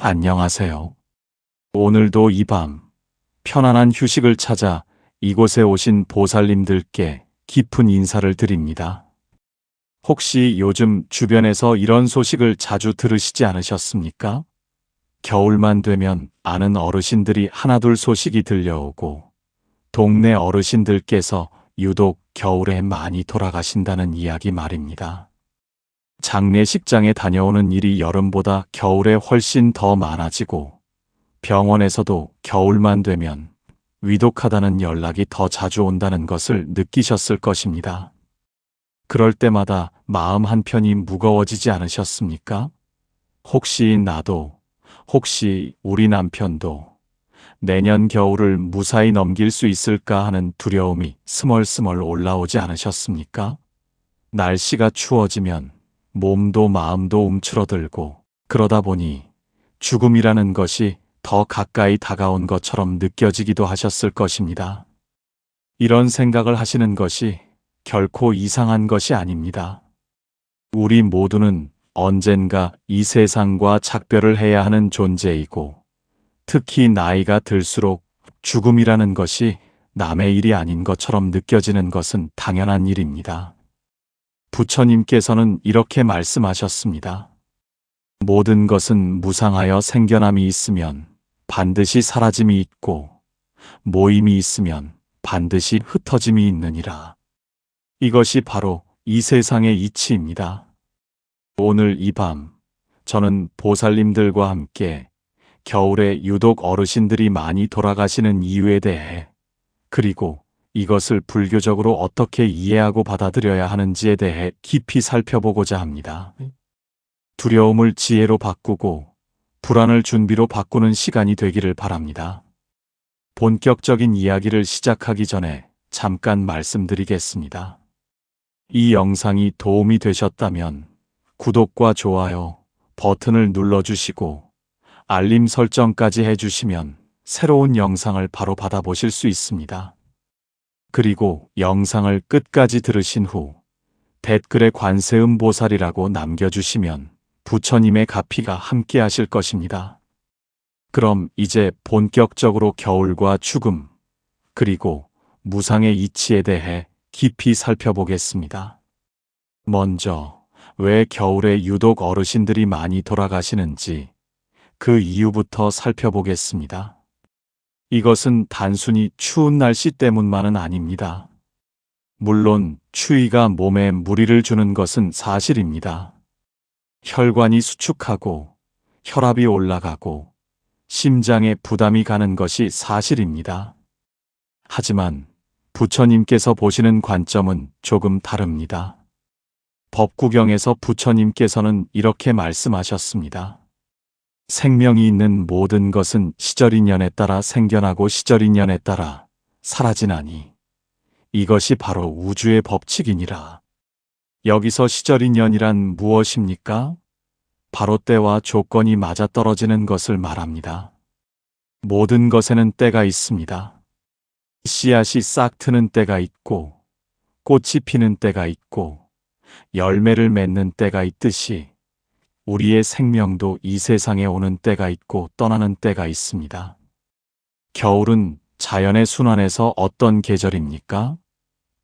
안녕하세요. 오늘도 이 밤 편안한 휴식을 찾아 이곳에 오신 보살님들께 깊은 인사를 드립니다. 혹시 요즘 주변에서 이런 소식을 자주 들으시지 않으셨습니까? 겨울만 되면 아는 어르신들이 하나둘 소식이 들려오고 동네 어르신들께서 유독 겨울에 많이 돌아가신다는 이야기 말입니다. 장례식장에 다녀오는 일이 여름보다 겨울에 훨씬 더 많아지고 병원에서도 겨울만 되면 위독하다는 연락이 더 자주 온다는 것을 느끼셨을 것입니다. 그럴 때마다 마음 한편이 무거워지지 않으셨습니까? 혹시 나도, 혹시 우리 남편도 내년 겨울을 무사히 넘길 수 있을까 하는 두려움이 스멀스멀 올라오지 않으셨습니까? 날씨가 추워지면 몸도 마음도 움츠러들고 그러다 보니 죽음이라는 것이 더 가까이 다가온 것처럼 느껴지기도 하셨을 것입니다. 이런 생각을 하시는 것이 결코 이상한 것이 아닙니다. 우리 모두는 언젠가 이 세상과 작별을 해야 하는 존재이고 특히 나이가 들수록 죽음이라는 것이 남의 일이 아닌 것처럼 느껴지는 것은 당연한 일입니다. 부처님께서는 이렇게 말씀하셨습니다. 모든 것은 무상하여 생겨남이 있으면 반드시 사라짐이 있고 모임이 있으면 반드시 흩어짐이 있느니라. 이것이 바로 이 세상의 이치입니다. 오늘 이 밤 저는 보살님들과 함께 겨울에 유독 어르신들이 많이 돌아가시는 이유에 대해 그리고 이것을 불교적으로 어떻게 이해하고 받아들여야 하는지에 대해 깊이 살펴보고자 합니다. 두려움을 지혜로 바꾸고 불안을 준비로 바꾸는 시간이 되기를 바랍니다. 본격적인 이야기를 시작하기 전에 잠깐 말씀드리겠습니다. 이 영상이 도움이 되셨다면 구독과 좋아요 버튼을 눌러주시고 알림 설정까지 해주시면 새로운 영상을 바로 받아보실 수 있습니다. 그리고 영상을 끝까지 들으신 후 댓글에 관세음보살이라고 남겨주시면 부처님의 가피가 함께 하실 것입니다. 그럼 이제 본격적으로 겨울과 죽음, 그리고 무상의 이치에 대해 깊이 살펴보겠습니다. 먼저 왜 겨울에 유독 어르신들이 많이 돌아가시는지 그 이유부터 살펴보겠습니다. 이것은 단순히 추운 날씨 때문만은 아닙니다. 물론 추위가 몸에 무리를 주는 것은 사실입니다. 혈관이 수축하고 혈압이 올라가고 심장에 부담이 가는 것이 사실입니다. 하지만 부처님께서 보시는 관점은 조금 다릅니다. 법구경에서 부처님께서는 이렇게 말씀하셨습니다. 생명이 있는 모든 것은 시절인연에 따라 생겨나고 시절인연에 따라 사라지나니 이것이 바로 우주의 법칙이니라. 여기서 시절인연이란 무엇입니까? 바로 때와 조건이 맞아떨어지는 것을 말합니다. 모든 것에는 때가 있습니다. 씨앗이 싹 트는 때가 있고 꽃이 피는 때가 있고 열매를 맺는 때가 있듯이 우리의 생명도 이 세상에 오는 때가 있고 떠나는 때가 있습니다. 겨울은 자연의 순환에서 어떤 계절입니까?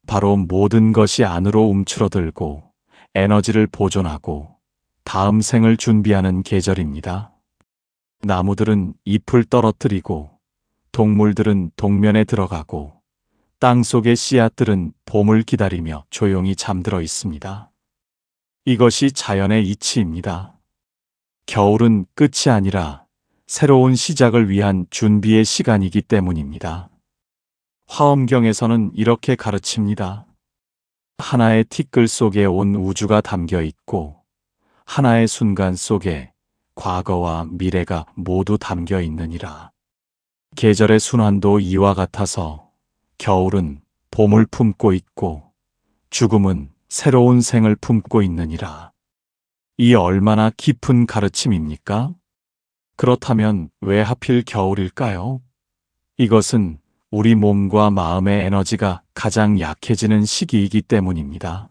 바로 모든 것이 안으로 움츠러들고 에너지를 보존하고 다음 생을 준비하는 계절입니다. 나무들은 잎을 떨어뜨리고 동물들은 동면에 들어가고 땅 속의 씨앗들은 봄을 기다리며 조용히 잠들어 있습니다. 이것이 자연의 이치입니다. 겨울은 끝이 아니라 새로운 시작을 위한 준비의 시간이기 때문입니다. 화엄경에서는 이렇게 가르칩니다. 하나의 티끌 속에 온 우주가 담겨 있고 하나의 순간 속에 과거와 미래가 모두 담겨 있느니라. 계절의 순환도 이와 같아서 겨울은 봄을 품고 있고 죽음은 새로운 생을 품고 있느니라. 이 얼마나 깊은 가르침입니까? 그렇다면 왜 하필 겨울일까요? 이것은 우리 몸과 마음의 에너지가 가장 약해지는 시기이기 때문입니다.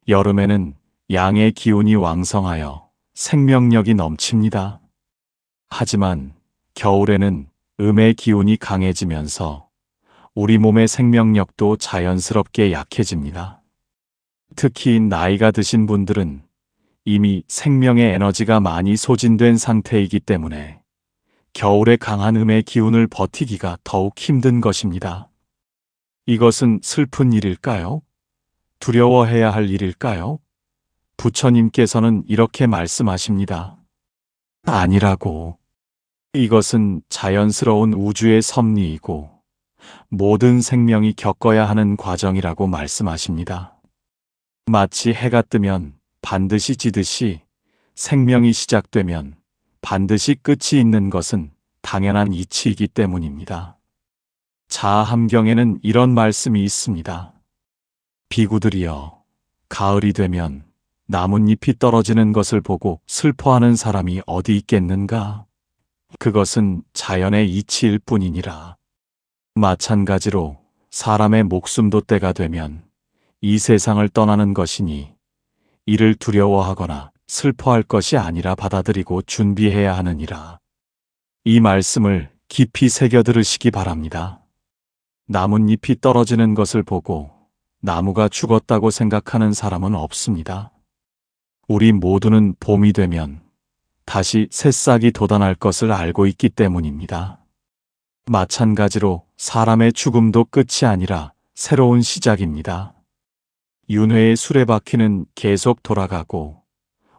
여름에는 양의 기운이 왕성하여 생명력이 넘칩니다. 하지만 겨울에는 음의 기운이 강해지면서 우리 몸의 생명력도 자연스럽게 약해집니다. 특히 나이가 드신 분들은 이미 생명의 에너지가 많이 소진된 상태이기 때문에 겨울의 강한 음의 기운을 버티기가 더욱 힘든 것입니다. 이것은 슬픈 일일까요? 두려워해야 할 일일까요? 부처님께서는 이렇게 말씀하십니다. 아니라고. 이것은 자연스러운 우주의 섭리이고 모든 생명이 겪어야 하는 과정이라고 말씀하십니다. 마치 해가 뜨면 반드시 지듯이 생명이 시작되면 반드시 끝이 있는 것은 당연한 이치이기 때문입니다. 자함경에는 이런 말씀이 있습니다. 비구들이여, 가을이 되면 나뭇잎이 떨어지는 것을 보고 슬퍼하는 사람이 어디 있겠는가? 그것은 자연의 이치일 뿐이니라. 마찬가지로 사람의 목숨도 때가 되면 이 세상을 떠나는 것이니 이를 두려워하거나 슬퍼할 것이 아니라 받아들이고 준비해야 하느니라. 이 말씀을 깊이 새겨 들으시기 바랍니다. 나뭇잎이 떨어지는 것을 보고 나무가 죽었다고 생각하는 사람은 없습니다. 우리 모두는 봄이 되면 다시 새싹이 돋아날 것을 알고 있기 때문입니다. 마찬가지로 사람의 죽음도 끝이 아니라 새로운 시작입니다. 윤회의 수레바퀴는 계속 돌아가고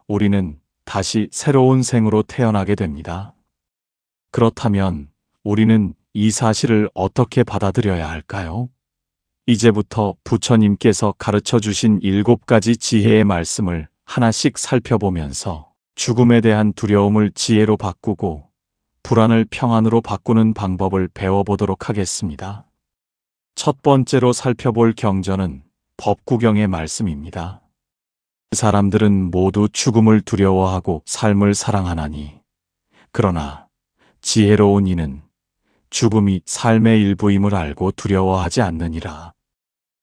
우리는 다시 새로운 생으로 태어나게 됩니다. 그렇다면 우리는 이 사실을 어떻게 받아들여야 할까요? 이제부터 부처님께서 가르쳐 주신 7가지 지혜의 말씀을 하나씩 살펴보면서 죽음에 대한 두려움을 지혜로 바꾸고 불안을 평안으로 바꾸는 방법을 배워보도록 하겠습니다. 첫 번째로 살펴볼 경전은 법구경의 말씀입니다. 사람들은 모두 죽음을 두려워하고 삶을 사랑하나니, 그러나 지혜로운 이는 죽음이 삶의 일부임을 알고 두려워하지 않느니라.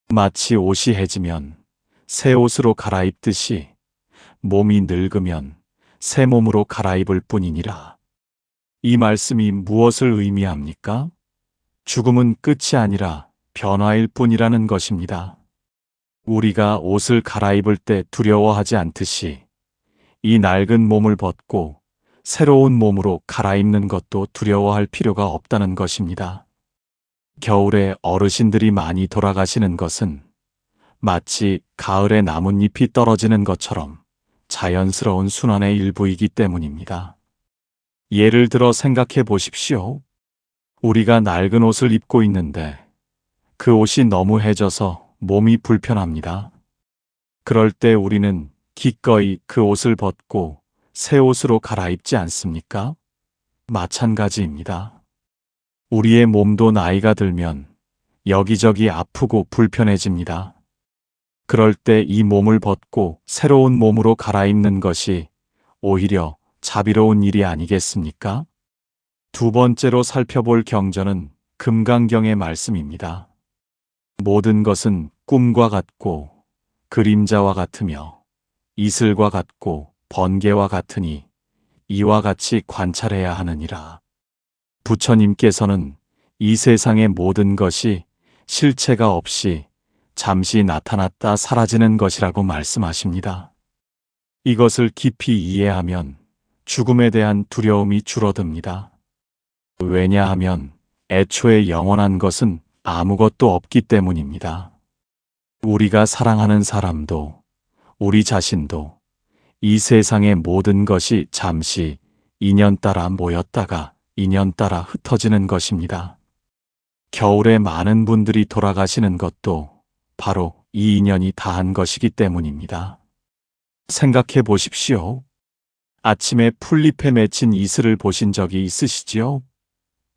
마치 옷이 해지면 새 옷으로 갈아입듯이 몸이 늙으면 새 몸으로 갈아입을 뿐이니라. 이 말씀이 무엇을 의미합니까? 죽음은 끝이 아니라 변화일 뿐이라는 것입니다. 우리가 옷을 갈아입을 때 두려워하지 않듯이 이 낡은 몸을 벗고 새로운 몸으로 갈아입는 것도 두려워할 필요가 없다는 것입니다. 겨울에 어르신들이 많이 돌아가시는 것은 마치 가을에 나뭇잎이 떨어지는 것처럼 자연스러운 순환의 일부이기 때문입니다. 예를 들어 생각해 보십시오. 우리가 낡은 옷을 입고 있는데 그 옷이 너무 해져서 몸이 불편합니다. 그럴 때 우리는 기꺼이 그 옷을 벗고 새 옷으로 갈아입지 않습니까? 마찬가지입니다. 우리의 몸도 나이가 들면 여기저기 아프고 불편해집니다. 그럴 때 이 몸을 벗고 새로운 몸으로 갈아입는 것이 오히려 자비로운 일이 아니겠습니까? 두 번째로 살펴볼 경전은 금강경의 말씀입니다. 모든 것은 꿈과 같고 그림자와 같으며 이슬과 같고 번개와 같으니 이와 같이 관찰해야 하느니라. 부처님께서는 이 세상의 모든 것이 실체가 없이 잠시 나타났다 사라지는 것이라고 말씀하십니다. 이것을 깊이 이해하면 죽음에 대한 두려움이 줄어듭니다. 왜냐하면 애초에 영원한 것은 아무것도 없기 때문입니다. 우리가 사랑하는 사람도 우리 자신도 이 세상의 모든 것이 잠시 인연 따라 모였다가 인연 따라 흩어지는 것입니다. 겨울에 많은 분들이 돌아가시는 것도 바로 이 인연이 다한 것이기 때문입니다. 생각해 보십시오. 아침에 풀잎에 맺힌 이슬을 보신 적이 있으시지요?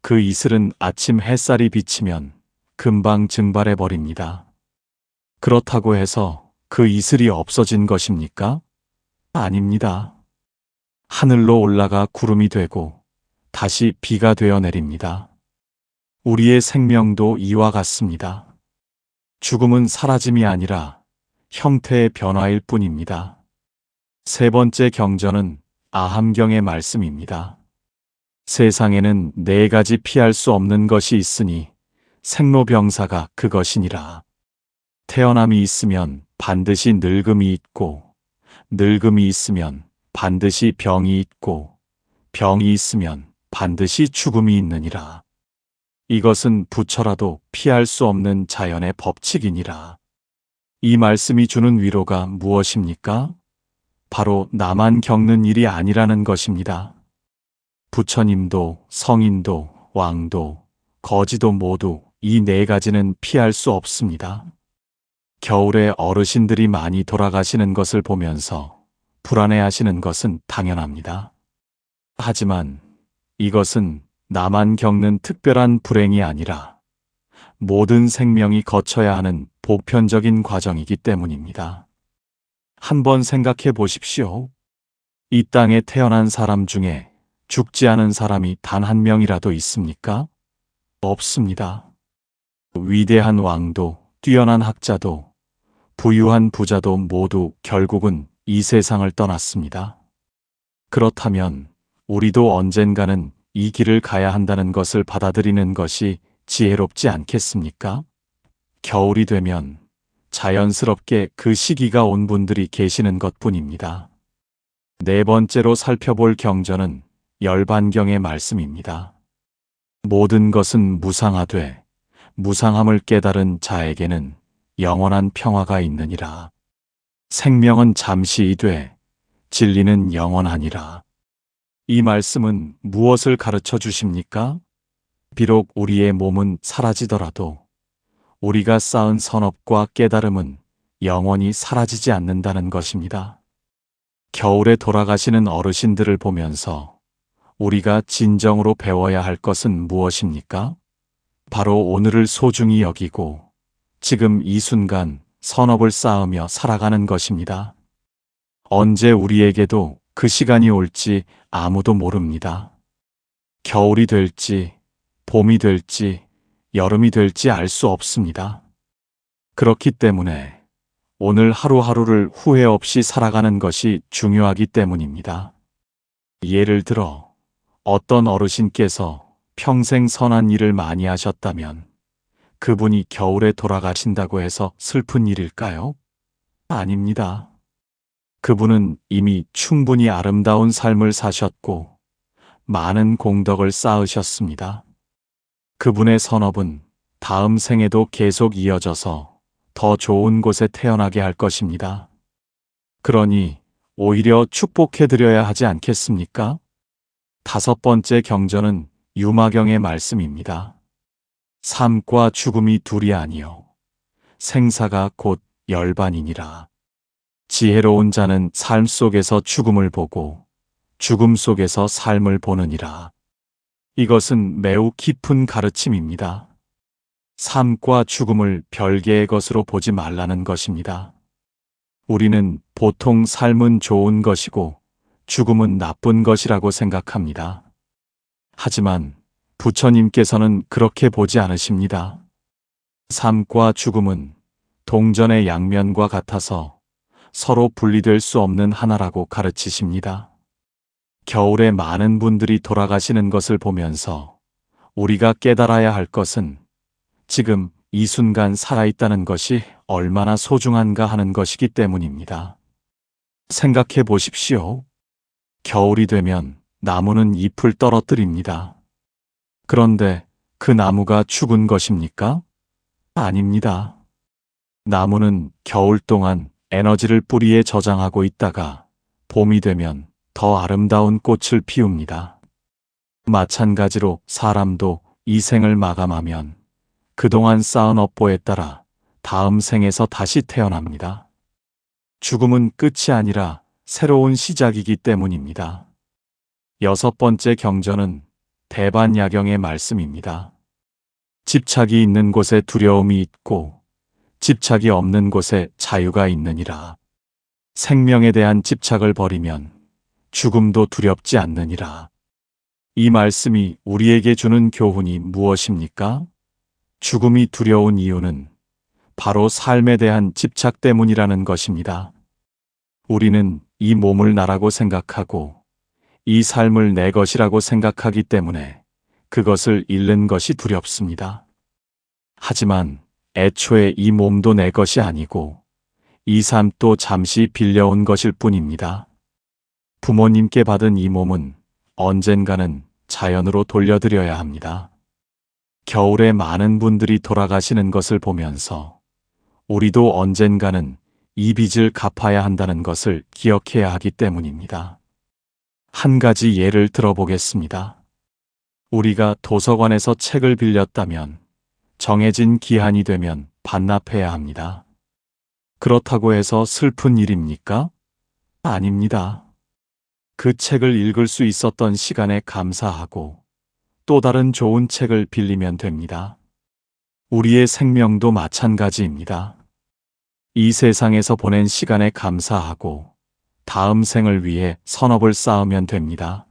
그 이슬은 아침 햇살이 비치면 금방 증발해 버립니다. 그렇다고 해서 그 이슬이 없어진 것입니까? 아닙니다. 하늘로 올라가 구름이 되고 다시 비가 되어 내립니다. 우리의 생명도 이와 같습니다. 죽음은 사라짐이 아니라 형태의 변화일 뿐입니다. 세 번째 경전은 아함경의 말씀입니다. 세상에는 네 가지 피할 수 없는 것이 있으니 생로병사가 그것이니라. 태어남이 있으면 반드시 늙음이 있고, 늙음이 있으면 반드시 병이 있고, 병이 있으면 반드시 죽음이 있느니라. 이것은 부처라도 피할 수 없는 자연의 법칙이니라. 이 말씀이 주는 위로가 무엇입니까? 바로 나만 겪는 일이 아니라는 것입니다. 부처님도 성인도 왕도 거지도 모두 이 네 가지는 피할 수 없습니다. 겨울에 어르신들이 많이 돌아가시는 것을 보면서 불안해하시는 것은 당연합니다. 하지만 이것은 나만 겪는 특별한 불행이 아니라 모든 생명이 거쳐야 하는 보편적인 과정이기 때문입니다. 한번 생각해 보십시오. 이 땅에 태어난 사람 중에 죽지 않은 사람이 단 한 명이라도 있습니까? 없습니다. 위대한 왕도, 뛰어난 학자도, 부유한 부자도 모두 결국은 이 세상을 떠났습니다. 그렇다면 우리도 언젠가는 이 길을 가야 한다는 것을 받아들이는 것이 지혜롭지 않겠습니까? 겨울이 되면 자연스럽게 그 시기가 온 분들이 계시는 것뿐입니다. 네 번째로 살펴볼 경전은 열반경의 말씀입니다. 모든 것은 무상하되 무상함을 깨달은 자에게는 영원한 평화가 있느니라. 생명은 잠시이되 진리는 영원하니라. 이 말씀은 무엇을 가르쳐 주십니까? 비록 우리의 몸은 사라지더라도 우리가 쌓은 선업과 깨달음은 영원히 사라지지 않는다는 것입니다. 겨울에 돌아가시는 어르신들을 보면서 우리가 진정으로 배워야 할 것은 무엇입니까? 바로 오늘을 소중히 여기고 지금 이 순간 선업을 쌓으며 살아가는 것입니다. 언제 우리에게도 그 시간이 올지 아무도 모릅니다. 겨울이 될지, 봄이 될지, 여름이 될지 알 수 없습니다. 그렇기 때문에 오늘 하루하루를 후회 없이 살아가는 것이 중요하기 때문입니다. 예를 들어 어떤 어르신께서 평생 선한 일을 많이 하셨다면 그분이 겨울에 돌아가신다고 해서 슬픈 일일까요? 아닙니다. 그분은 이미 충분히 아름다운 삶을 사셨고 많은 공덕을 쌓으셨습니다. 그분의 선업은 다음 생에도 계속 이어져서 더 좋은 곳에 태어나게 할 것입니다. 그러니 오히려 축복해드려야 하지 않겠습니까? 다섯 번째 경전은 유마경의 말씀입니다. 삶과 죽음이 둘이 아니요 생사가 곧 열반이니라. 지혜로운 자는 삶 속에서 죽음을 보고 죽음 속에서 삶을 보느니라. 이것은 매우 깊은 가르침입니다. 삶과 죽음을 별개의 것으로 보지 말라는 것입니다. 우리는 보통 삶은 좋은 것이고 죽음은 나쁜 것이라고 생각합니다. 하지만 부처님께서는 그렇게 보지 않으십니다. 삶과 죽음은 동전의 양면과 같아서 서로 분리될 수 없는 하나라고 가르치십니다. 겨울에 많은 분들이 돌아가시는 것을 보면서 우리가 깨달아야 할 것은 지금 이 순간 살아있다는 것이 얼마나 소중한가 하는 것이기 때문입니다. 생각해 보십시오. 겨울이 되면 나무는 잎을 떨어뜨립니다. 그런데 그 나무가 죽은 것입니까? 아닙니다. 나무는 겨울 동안 에너지를 뿌리에 저장하고 있다가 봄이 되면 더 아름다운 꽃을 피웁니다. 마찬가지로 사람도 이 생을 마감하면 그동안 쌓은 업보에 따라 다음 생에서 다시 태어납니다. 죽음은 끝이 아니라 새로운 시작이기 때문입니다. 여섯 번째 경전은 대반야경의 말씀입니다. 집착이 있는 곳에 두려움이 있고 집착이 없는 곳에 자유가 있느니라. 생명에 대한 집착을 버리면 죽음도 두렵지 않느니라. 이 말씀이 우리에게 주는 교훈이 무엇입니까? 죽음이 두려운 이유는 바로 삶에 대한 집착 때문이라는 것입니다. 우리는 이 몸을 나라고 생각하고 이 삶을 내 것이라고 생각하기 때문에 그것을 잃는 것이 두렵습니다. 하지만 애초에 이 몸도 내 것이 아니고 이 삶도 잠시 빌려온 것일 뿐입니다. 부모님께 받은 이 몸은 언젠가는 자연으로 돌려드려야 합니다. 겨울에 많은 분들이 돌아가시는 것을 보면서 우리도 언젠가는 이 빚을 갚아야 한다는 것을 기억해야 하기 때문입니다. 한 가지 예를 들어보겠습니다. 우리가 도서관에서 책을 빌렸다면 정해진 기한이 되면 반납해야 합니다. 그렇다고 해서 슬픈 일입니까? 아닙니다. 그 책을 읽을 수 있었던 시간에 감사하고 또 다른 좋은 책을 빌리면 됩니다. 우리의 생명도 마찬가지입니다. 이 세상에서 보낸 시간에 감사하고 다음 생을 위해 선업을 쌓으면 됩니다.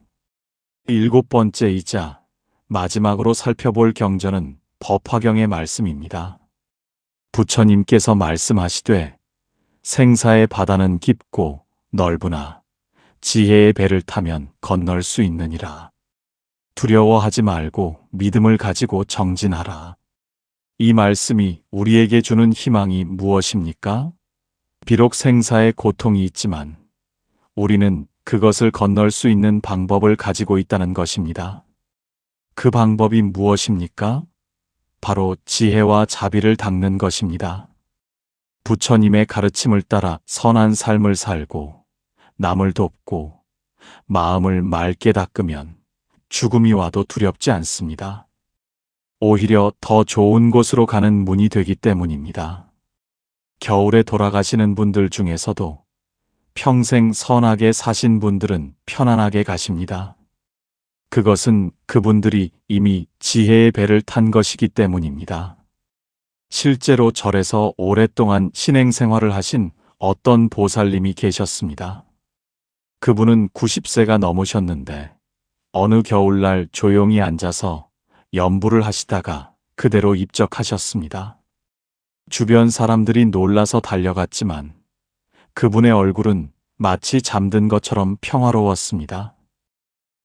7번째이자 마지막으로 살펴볼 경전은 법화경의 말씀입니다. 부처님께서 말씀하시되 생사의 바다는 깊고 넓으나 지혜의 배를 타면 건널 수 있느니라. 두려워하지 말고 믿음을 가지고 정진하라. 이 말씀이 우리에게 주는 희망이 무엇입니까? 비록 생사의 고통이 있지만 우리는 그것을 건널 수 있는 방법을 가지고 있다는 것입니다. 그 방법이 무엇입니까? 바로 지혜와 자비를 닦는 것입니다. 부처님의 가르침을 따라 선한 삶을 살고 남을 돕고 마음을 맑게 닦으면 죽음이 와도 두렵지 않습니다. 오히려 더 좋은 곳으로 가는 문이 되기 때문입니다. 겨울에 돌아가시는 분들 중에서도 평생 선하게 사신 분들은 편안하게 가십니다. 그것은 그분들이 이미 지혜의 배를 탄 것이기 때문입니다. 실제로 절에서 오랫동안 신행생활을 하신 어떤 보살님이 계셨습니다. 그분은 90세가 넘으셨는데 어느 겨울날 조용히 앉아서 연부를 하시다가 그대로 입적하셨습니다. 주변 사람들이 놀라서 달려갔지만 그분의 얼굴은 마치 잠든 것처럼 평화로웠습니다.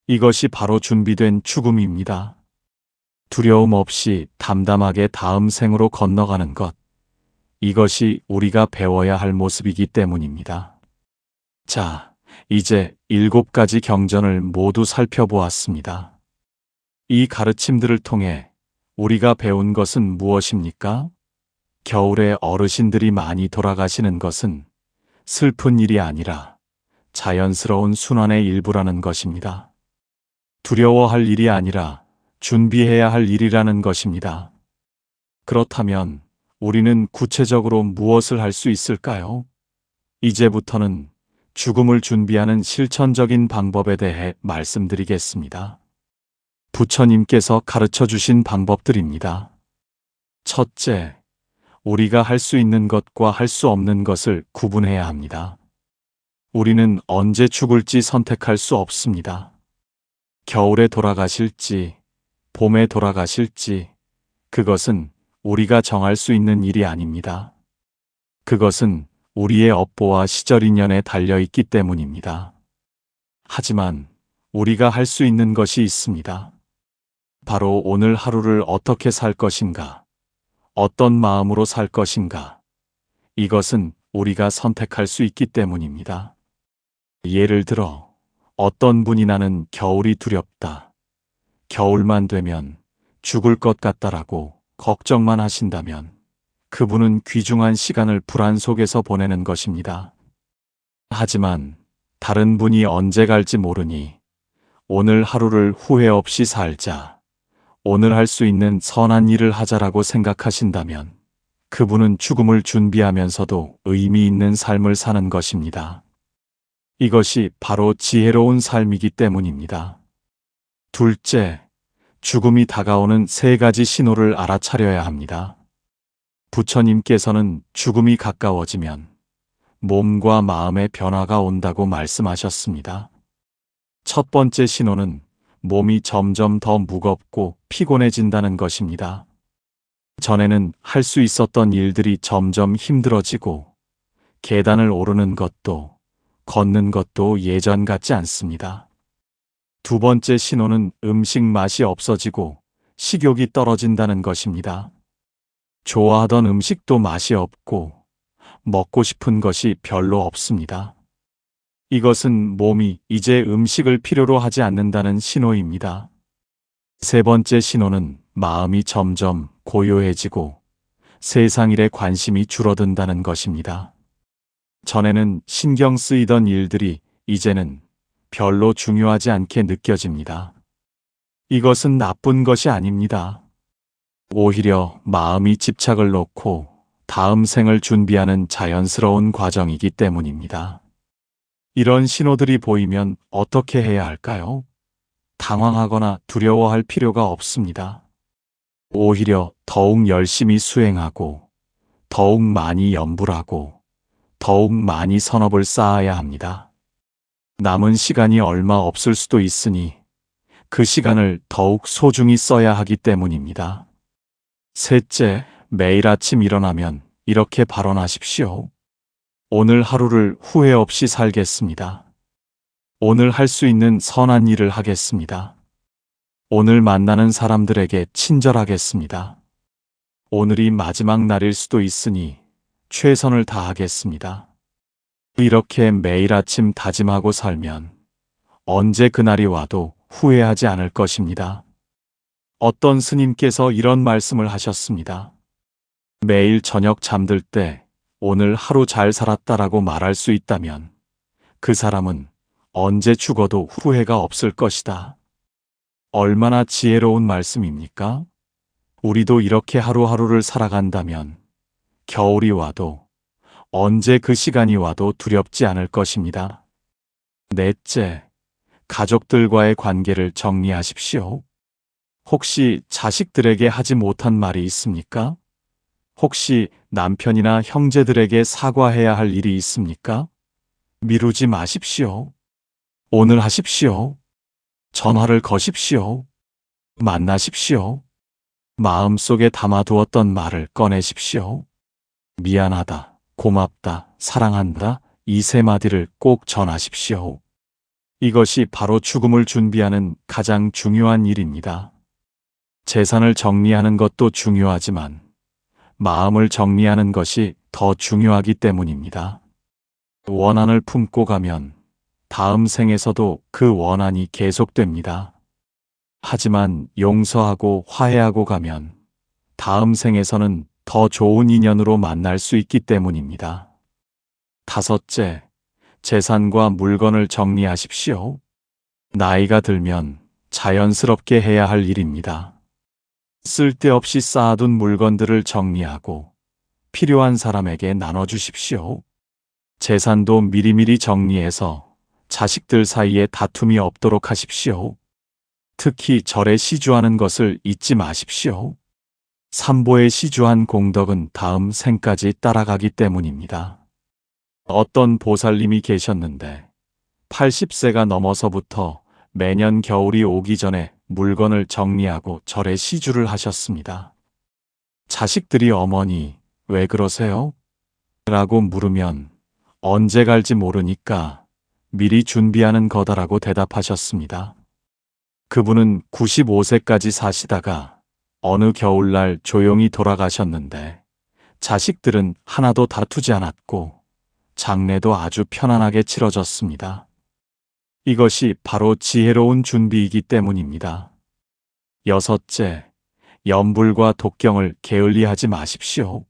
이것이 바로 준비된 죽음입니다. 두려움 없이 담담하게 다음 생으로 건너가는 것. 이것이 우리가 배워야 할 모습이기 때문입니다. 자, 이제 7가지 경전을 모두 살펴보았습니다. 이 가르침들을 통해 우리가 배운 것은 무엇입니까? 겨울에 어르신들이 많이 돌아가시는 것은 슬픈 일이 아니라 자연스러운 순환의 일부라는 것입니다. 두려워할 일이 아니라 준비해야 할 일이라는 것입니다. 그렇다면 우리는 구체적으로 무엇을 할 수 있을까요? 이제부터는 죽음을 준비하는 실천적인 방법에 대해 말씀드리겠습니다. 부처님께서 가르쳐 주신 방법들입니다. 첫째, 우리가 할 수 있는 것과 할 수 없는 것을 구분해야 합니다. 우리는 언제 죽을지 선택할 수 없습니다. 겨울에 돌아가실지, 봄에 돌아가실지, 그것은 우리가 정할 수 있는 일이 아닙니다. 그것은 우리의 업보와 시절 인연에 달려있기 때문입니다. 하지만 우리가 할 수 있는 것이 있습니다. 바로 오늘 하루를 어떻게 살 것인가, 어떤 마음으로 살 것인가, 이것은 우리가 선택할 수 있기 때문입니다. 예를 들어 어떤 분이 나는 겨울이 두렵다, 겨울만 되면 죽을 것 같다라고 걱정만 하신다면 그분은 귀중한 시간을 불안 속에서 보내는 것입니다. 하지만 다른 분이 언제 갈지 모르니 오늘 하루를 후회 없이 살자, 오늘 할 수 있는 선한 일을 하자라고 생각하신다면 그분은 죽음을 준비하면서도 의미 있는 삶을 사는 것입니다. 이것이 바로 지혜로운 삶이기 때문입니다. 둘째, 죽음이 다가오는 3가지 신호를 알아차려야 합니다. 부처님께서는 죽음이 가까워지면 몸과 마음의 변화가 온다고 말씀하셨습니다. 첫 번째 신호는 몸이 점점 더 무겁고 피곤해진다는 것입니다. 전에는 할 수 있었던 일들이 점점 힘들어지고 계단을 오르는 것도 걷는 것도 예전 같지 않습니다. 두 번째 신호는 음식 맛이 없어지고 식욕이 떨어진다는 것입니다. 좋아하던 음식도 맛이 없고 먹고 싶은 것이 별로 없습니다. 이것은 몸이 이제 음식을 필요로 하지 않는다는 신호입니다. 세 번째 신호는 마음이 점점 고요해지고 세상 일에 관심이 줄어든다는 것입니다. 전에는 신경 쓰이던 일들이 이제는 별로 중요하지 않게 느껴집니다. 이것은 나쁜 것이 아닙니다. 오히려 마음이 집착을 놓고 다음 생을 준비하는 자연스러운 과정이기 때문입니다. 이런 신호들이 보이면 어떻게 해야 할까요? 당황하거나 두려워할 필요가 없습니다. 오히려 더욱 열심히 수행하고 더욱 많이 염불하고 더욱 많이 선업을 쌓아야 합니다. 남은 시간이 얼마 없을 수도 있으니 그 시간을 더욱 소중히 써야 하기 때문입니다. 셋째, 매일 아침 일어나면 이렇게 발언하십시오. 오늘 하루를 후회 없이 살겠습니다. 오늘 할 수 있는 선한 일을 하겠습니다. 오늘 만나는 사람들에게 친절하겠습니다. 오늘이 마지막 날일 수도 있으니 최선을 다하겠습니다. 이렇게 매일 아침 다짐하고 살면 언제 그날이 와도 후회하지 않을 것입니다. 어떤 스님께서 이런 말씀을 하셨습니다. 매일 저녁 잠들 때 오늘 하루 잘 살았다라고 말할 수 있다면 그 사람은 언제 죽어도 후회가 없을 것이다. 얼마나 지혜로운 말씀입니까? 우리도 이렇게 하루하루를 살아간다면 겨울이 와도 언제 그 시간이 와도 두렵지 않을 것입니다. 넷째, 가족들과의 관계를 정리하십시오. 혹시 자식들에게 하지 못한 말이 있습니까? 혹시 남편이나 형제들에게 사과해야 할 일이 있습니까? 미루지 마십시오. 오늘 하십시오. 전화를 거십시오. 만나십시오. 마음속에 담아두었던 말을 꺼내십시오. 미안하다, 고맙다, 사랑한다, 이 세 마디를 꼭 전하십시오. 이것이 바로 죽음을 준비하는 가장 중요한 일입니다. 재산을 정리하는 것도 중요하지만 마음을 정리하는 것이 더 중요하기 때문입니다. 원한을 품고 가면 다음 생에서도 그 원한이 계속됩니다. 하지만 용서하고 화해하고 가면 다음 생에서는 더 좋은 인연으로 만날 수 있기 때문입니다. 다섯째, 재산과 물건을 정리하십시오. 나이가 들면 자연스럽게 해야 할 일입니다. 쓸데없이 쌓아둔 물건들을 정리하고 필요한 사람에게 나눠주십시오. 재산도 미리미리 정리해서 자식들 사이에 다툼이 없도록 하십시오. 특히 절에 시주하는 것을 잊지 마십시오. 삼보에 시주한 공덕은 다음 생까지 따라가기 때문입니다. 어떤 보살님이 계셨는데 80세가 넘어서부터 매년 겨울이 오기 전에 물건을 정리하고 절에 시주를 하셨습니다. 자식들이 어머니, 왜 그러세요? 라고 물으면 언제 갈지 모르니까 미리 준비하는 거다라고 대답하셨습니다. 그분은 95세까지 사시다가 어느 겨울날 조용히 돌아가셨는데 자식들은 하나도 다투지 않았고 장례도 아주 편안하게 치러졌습니다. 이것이 바로 지혜로운 준비이기 때문입니다. 여섯째, 염불과 독경을 게을리하지 마십시오.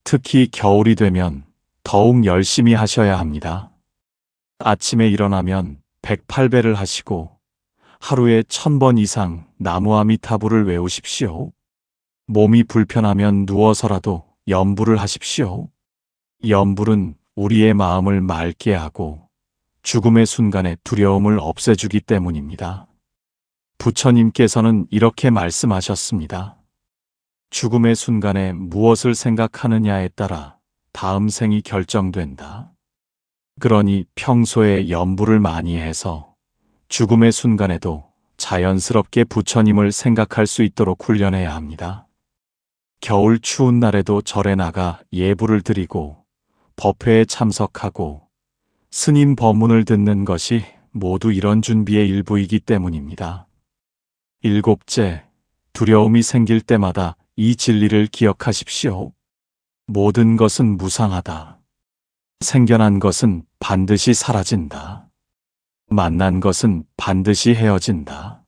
특히 겨울이 되면 더욱 열심히 하셔야 합니다. 아침에 일어나면 108배를 하시고 하루에 1000번 이상 나무아미타불을 외우십시오. 몸이 불편하면 누워서라도 염불을 하십시오. 염불은 우리의 마음을 맑게 하고 죽음의 순간에 두려움을 없애주기 때문입니다. 부처님께서는 이렇게 말씀하셨습니다. 죽음의 순간에 무엇을 생각하느냐에 따라 다음 생이 결정된다. 그러니 평소에 염불을 많이 해서 죽음의 순간에도 자연스럽게 부처님을 생각할 수 있도록 훈련해야 합니다. 겨울 추운 날에도 절에 나가 예불을 드리고 법회에 참석하고 스님 법문을 듣는 것이 모두 이런 준비의 일부이기 때문입니다. 일곱째, 두려움이 생길 때마다 이 진리를 기억하십시오. 모든 것은 무상하다. 생겨난 것은 반드시 사라진다. 만난 것은 반드시 헤어진다.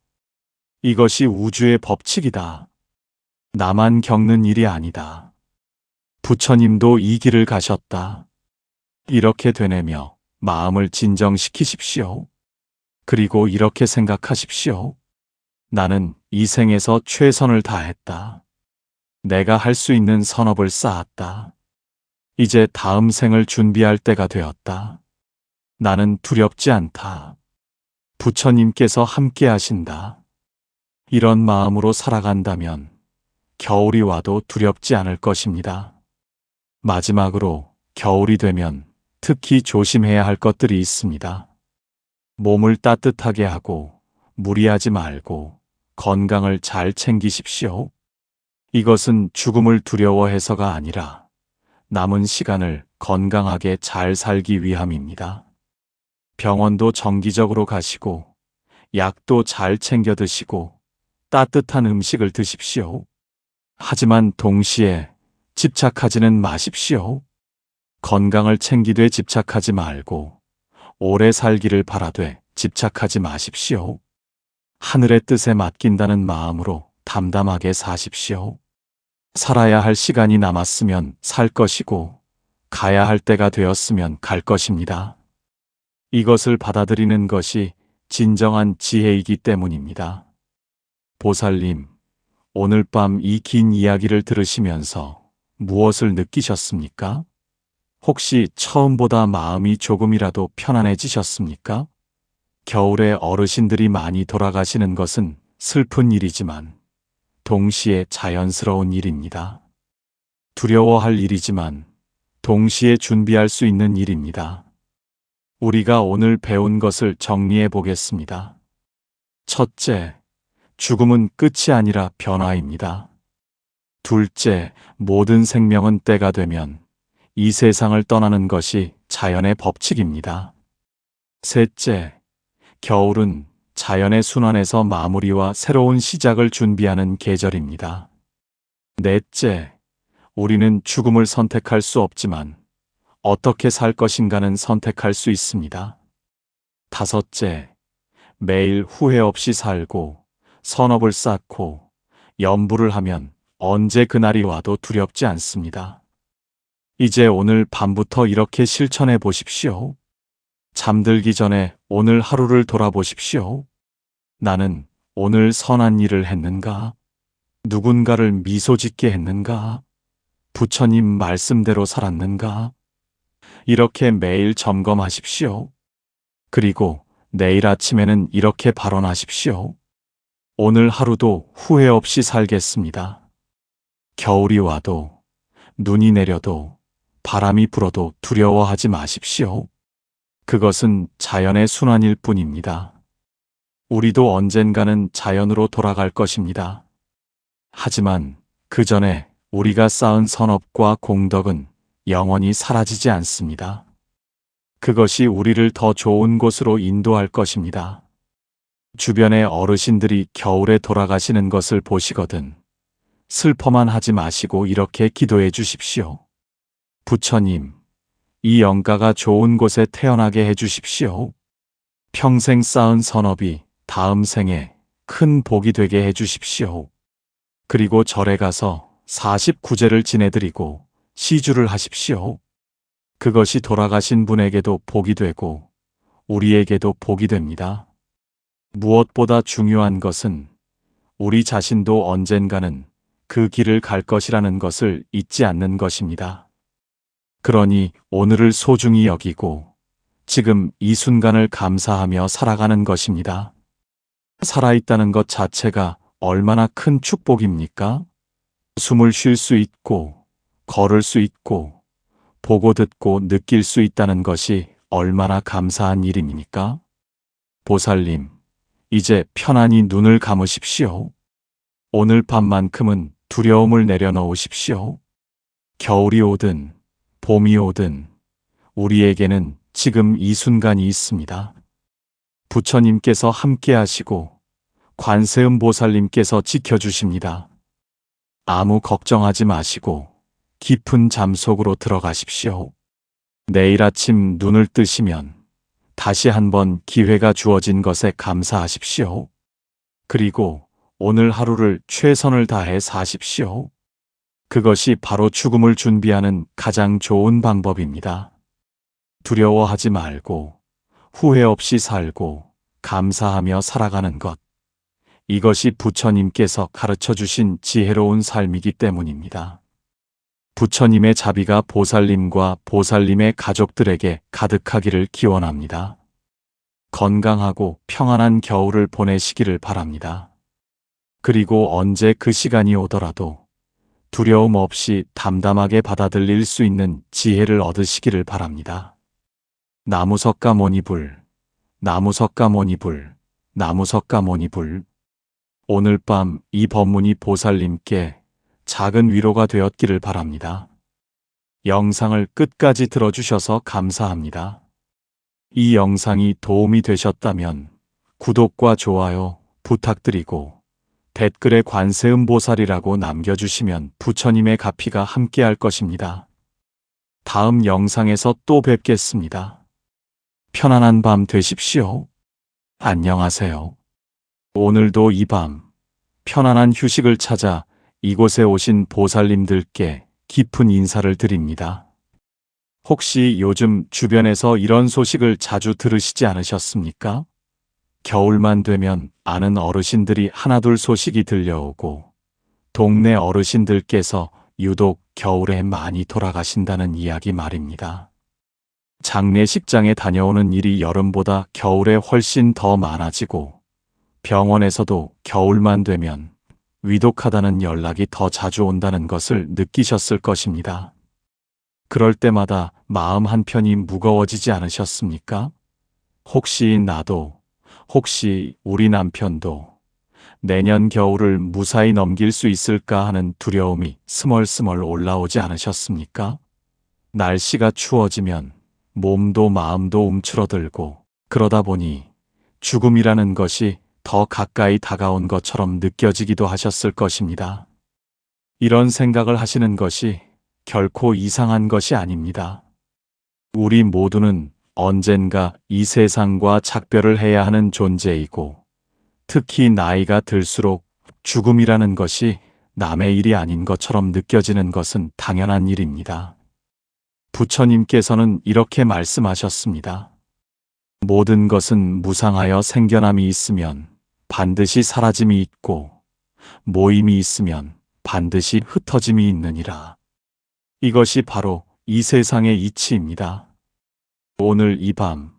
이것이 우주의 법칙이다. 나만 겪는 일이 아니다. 부처님도 이 길을 가셨다. 이렇게 되뇌며 마음을 진정시키십시오. 그리고 이렇게 생각하십시오. 나는 이 생에서 최선을 다했다. 내가 할 수 있는 선업을 쌓았다. 이제 다음 생을 준비할 때가 되었다. 나는 두렵지 않다. 부처님께서 함께 하신다. 이런 마음으로 살아간다면 겨울이 와도 두렵지 않을 것입니다. 마지막으로 겨울이 되면 특히 조심해야 할 것들이 있습니다. 몸을 따뜻하게 하고 무리하지 말고 건강을 잘 챙기십시오. 이것은 죽음을 두려워해서가 아니라 남은 시간을 건강하게 잘 살기 위함입니다. 병원도 정기적으로 가시고 약도 잘 챙겨 드시고 따뜻한 음식을 드십시오. 하지만 동시에 집착하지는 마십시오. 건강을 챙기되 집착하지 말고 오래 살기를 바라되 집착하지 마십시오. 하늘의 뜻에 맡긴다는 마음으로 담담하게 사십시오. 살아야 할 시간이 남았으면 살 것이고 가야 할 때가 되었으면 갈 것입니다. 이것을 받아들이는 것이 진정한 지혜이기 때문입니다. 보살님, 오늘 밤 이 긴 이야기를 들으시면서 무엇을 느끼셨습니까? 혹시 처음보다 마음이 조금이라도 편안해지셨습니까? 겨울에 어르신들이 많이 돌아가시는 것은 슬픈 일이지만 동시에 자연스러운 일입니다. 두려워할 일이지만 동시에 준비할 수 있는 일입니다. 우리가 오늘 배운 것을 정리해 보겠습니다. 첫째, 죽음은 끝이 아니라 변화입니다. 둘째, 모든 생명은 때가 되면 이 세상을 떠나는 것이 자연의 법칙입니다. 셋째, 겨울은 자연의 순환에서 마무리와 새로운 시작을 준비하는 계절입니다. 넷째, 우리는 죽음을 선택할 수 없지만 어떻게 살 것인가는 선택할 수 있습니다. 다섯째, 매일 후회 없이 살고 선업을 쌓고 염불을 하면 언제 그날이 와도 두렵지 않습니다. 이제 오늘 밤부터 이렇게 실천해 보십시오. 잠들기 전에 오늘 하루를 돌아보십시오. 나는 오늘 선한 일을 했는가? 누군가를 미소 짓게 했는가? 부처님 말씀대로 살았는가? 이렇게 매일 점검하십시오. 그리고 내일 아침에는 이렇게 발언하십시오. 오늘 하루도 후회 없이 살겠습니다. 겨울이 와도, 눈이 내려도, 바람이 불어도 두려워하지 마십시오. 그것은 자연의 순환일 뿐입니다. 우리도 언젠가는 자연으로 돌아갈 것입니다. 하지만 그 전에 우리가 쌓은 선업과 공덕은 영원히 사라지지 않습니다. 그것이 우리를 더 좋은 곳으로 인도할 것입니다. 주변의 어르신들이 겨울에 돌아가시는 것을 보시거든 슬퍼만 하지 마시고 이렇게 기도해 주십시오. 부처님, 이 영가가 좋은 곳에 태어나게 해 주십시오. 평생 쌓은 선업이 다음 생에 큰 복이 되게 해 주십시오. 그리고 절에 가서 49제를 지내드리고 시주를 하십시오. 그것이 돌아가신 분에게도 복이 되고 우리에게도 복이 됩니다. 무엇보다 중요한 것은 우리 자신도 언젠가는 그 길을 갈 것이라는 것을 잊지 않는 것입니다. 그러니 오늘을 소중히 여기고 지금 이 순간을 감사하며 살아가는 것입니다. 살아있다는 것 자체가 얼마나 큰 축복입니까? 숨을 쉴 수 있고 걸을 수 있고 보고 듣고 느낄 수 있다는 것이 얼마나 감사한 일입니까? 보살님, 이제 편안히 눈을 감으십시오. 오늘 밤만큼은 두려움을 내려놓으십시오. 겨울이 오든 봄이 오든 우리에게는 지금 이 순간이 있습니다. 부처님께서 함께 하시고 관세음보살님께서 지켜주십니다. 아무 걱정하지 마시고 깊은 잠 속으로 들어가십시오. 내일 아침 눈을 뜨시면 다시 한번 기회가 주어진 것에 감사하십시오. 그리고 오늘 하루를 최선을 다해 사십시오. 그것이 바로 죽음을 준비하는 가장 좋은 방법입니다. 두려워하지 말고 후회 없이 살고 감사하며 살아가는 것. 이것이 부처님께서 가르쳐 주신 지혜로운 삶이기 때문입니다. 부처님의 자비가 보살님과 보살님의 가족들에게 가득하기를 기원합니다. 건강하고 평안한 겨울을 보내시기를 바랍니다. 그리고 언제 그 시간이 오더라도 두려움 없이 담담하게 받아들일 수 있는 지혜를 얻으시기를 바랍니다. 나무석가모니불, 나무석가모니불, 나무석가모니불. 오늘 밤 이 법문이 보살님께 작은 위로가 되었기를 바랍니다. 영상을 끝까지 들어주셔서 감사합니다. 이 영상이 도움이 되셨다면 구독과 좋아요 부탁드리고 댓글에 관세음보살이라고 남겨주시면 부처님의 가피가 함께할 것입니다. 다음 영상에서 또 뵙겠습니다. 편안한 밤 되십시오. 안녕하세요. 오늘도 이 밤 편안한 휴식을 찾아 이곳에 오신 보살님들께 깊은 인사를 드립니다. 혹시 요즘 주변에서 이런 소식을 자주 들으시지 않으셨습니까? 겨울만 되면 아는 어르신들이 하나둘 소식이 들려오고 동네 어르신들께서 유독 겨울에 많이 돌아가신다는 이야기 말입니다. 장례식장에 다녀오는 일이 여름보다 겨울에 훨씬 더 많아지고 병원에서도 겨울만 되면 위독하다는 연락이 더 자주 온다는 것을 느끼셨을 것입니다. 그럴 때마다 마음 한편이 무거워지지 않으셨습니까? 혹시 나도, 혹시 우리 남편도 내년 겨울을 무사히 넘길 수 있을까 하는 두려움이 스멀스멀 올라오지 않으셨습니까? 날씨가 추워지면 몸도 마음도 움츠러들고 그러다 보니 죽음이라는 것이 더 가까이 다가온 것처럼 느껴지기도 하셨을 것입니다. 이런 생각을 하시는 것이 결코 이상한 것이 아닙니다. 우리 모두는 언젠가 이 세상과 작별을 해야 하는 존재이고 특히 나이가 들수록 죽음이라는 것이 남의 일이 아닌 것처럼 느껴지는 것은 당연한 일입니다. 부처님께서는 이렇게 말씀하셨습니다. 모든 것은 무상하여 생겨남이 있으면 반드시 사라짐이 있고 모임이 있으면 반드시 흩어짐이 있느니라. 이것이 바로 이 세상의 이치입니다. 오늘 이 밤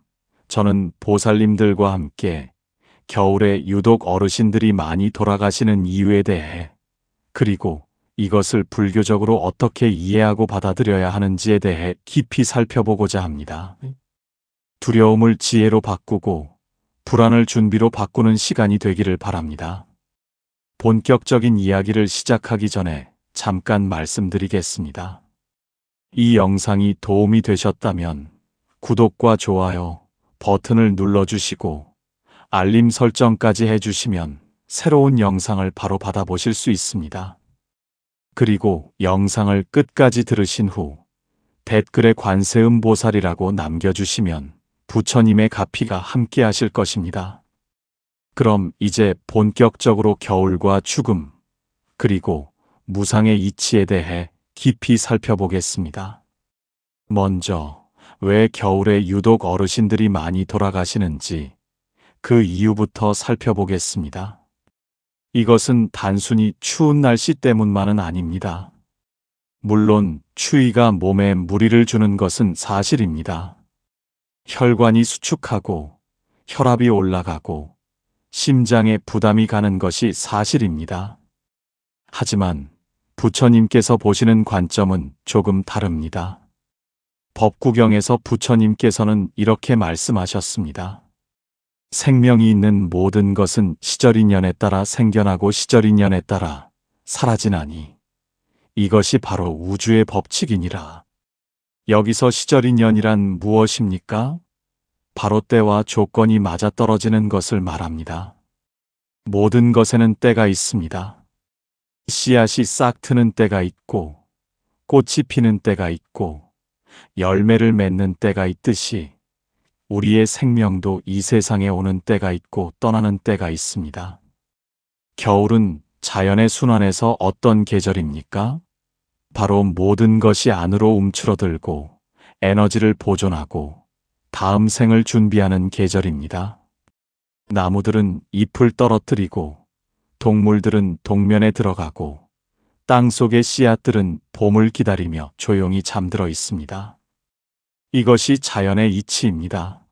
저는 보살님들과 함께 겨울에 유독 어르신들이 많이 돌아가시는 이유에 대해 그리고 이것을 불교적으로 어떻게 이해하고 받아들여야 하는지에 대해 깊이 살펴보고자 합니다. 두려움을 지혜로 바꾸고 불안을 준비로 바꾸는 시간이 되기를 바랍니다. 본격적인 이야기를 시작하기 전에 잠깐 말씀드리겠습니다. 이 영상이 도움이 되셨다면 구독과 좋아요 버튼을 눌러주시고 알림 설정까지 해주시면 새로운 영상을 바로 받아보실 수 있습니다. 그리고 영상을 끝까지 들으신 후 댓글에 관세음보살이라고 남겨주시면 부처님의 가피가 함께 하실 것입니다. 그럼 이제 본격적으로 겨울과 죽음, 그리고 무상의 이치에 대해 깊이 살펴보겠습니다. 먼저 왜 겨울에 유독 어르신들이 많이 돌아가시는지 그 이유부터 살펴보겠습니다. 이것은 단순히 추운 날씨 때문만은 아닙니다. 물론 추위가 몸에 무리를 주는 것은 사실입니다. 혈관이 수축하고 혈압이 올라가고 심장에 부담이 가는 것이 사실입니다. 하지만 부처님께서 보시는 관점은 조금 다릅니다. 법구경에서 부처님께서는 이렇게 말씀하셨습니다. 생명이 있는 모든 것은 시절인연에 따라 생겨나고 시절인연에 따라 사라지나니 이것이 바로 우주의 법칙이니라. 여기서 시절인연이란 무엇입니까? 바로 때와 조건이 맞아떨어지는 것을 말합니다. 모든 것에는 때가 있습니다. 씨앗이 싹 트는 때가 있고, 꽃이 피는 때가 있고, 열매를 맺는 때가 있듯이 우리의 생명도 이 세상에 오는 때가 있고 떠나는 때가 있습니다. 겨울은 자연의 순환에서 어떤 계절입니까? 바로 모든 것이 안으로 움츠러들고 에너지를 보존하고 다음 생을 준비하는 계절입니다. 나무들은 잎을 떨어뜨리고 동물들은 동면에 들어가고 땅 속의 씨앗들은 봄을 기다리며 조용히 잠들어 있습니다. 이것이 자연의 이치입니다.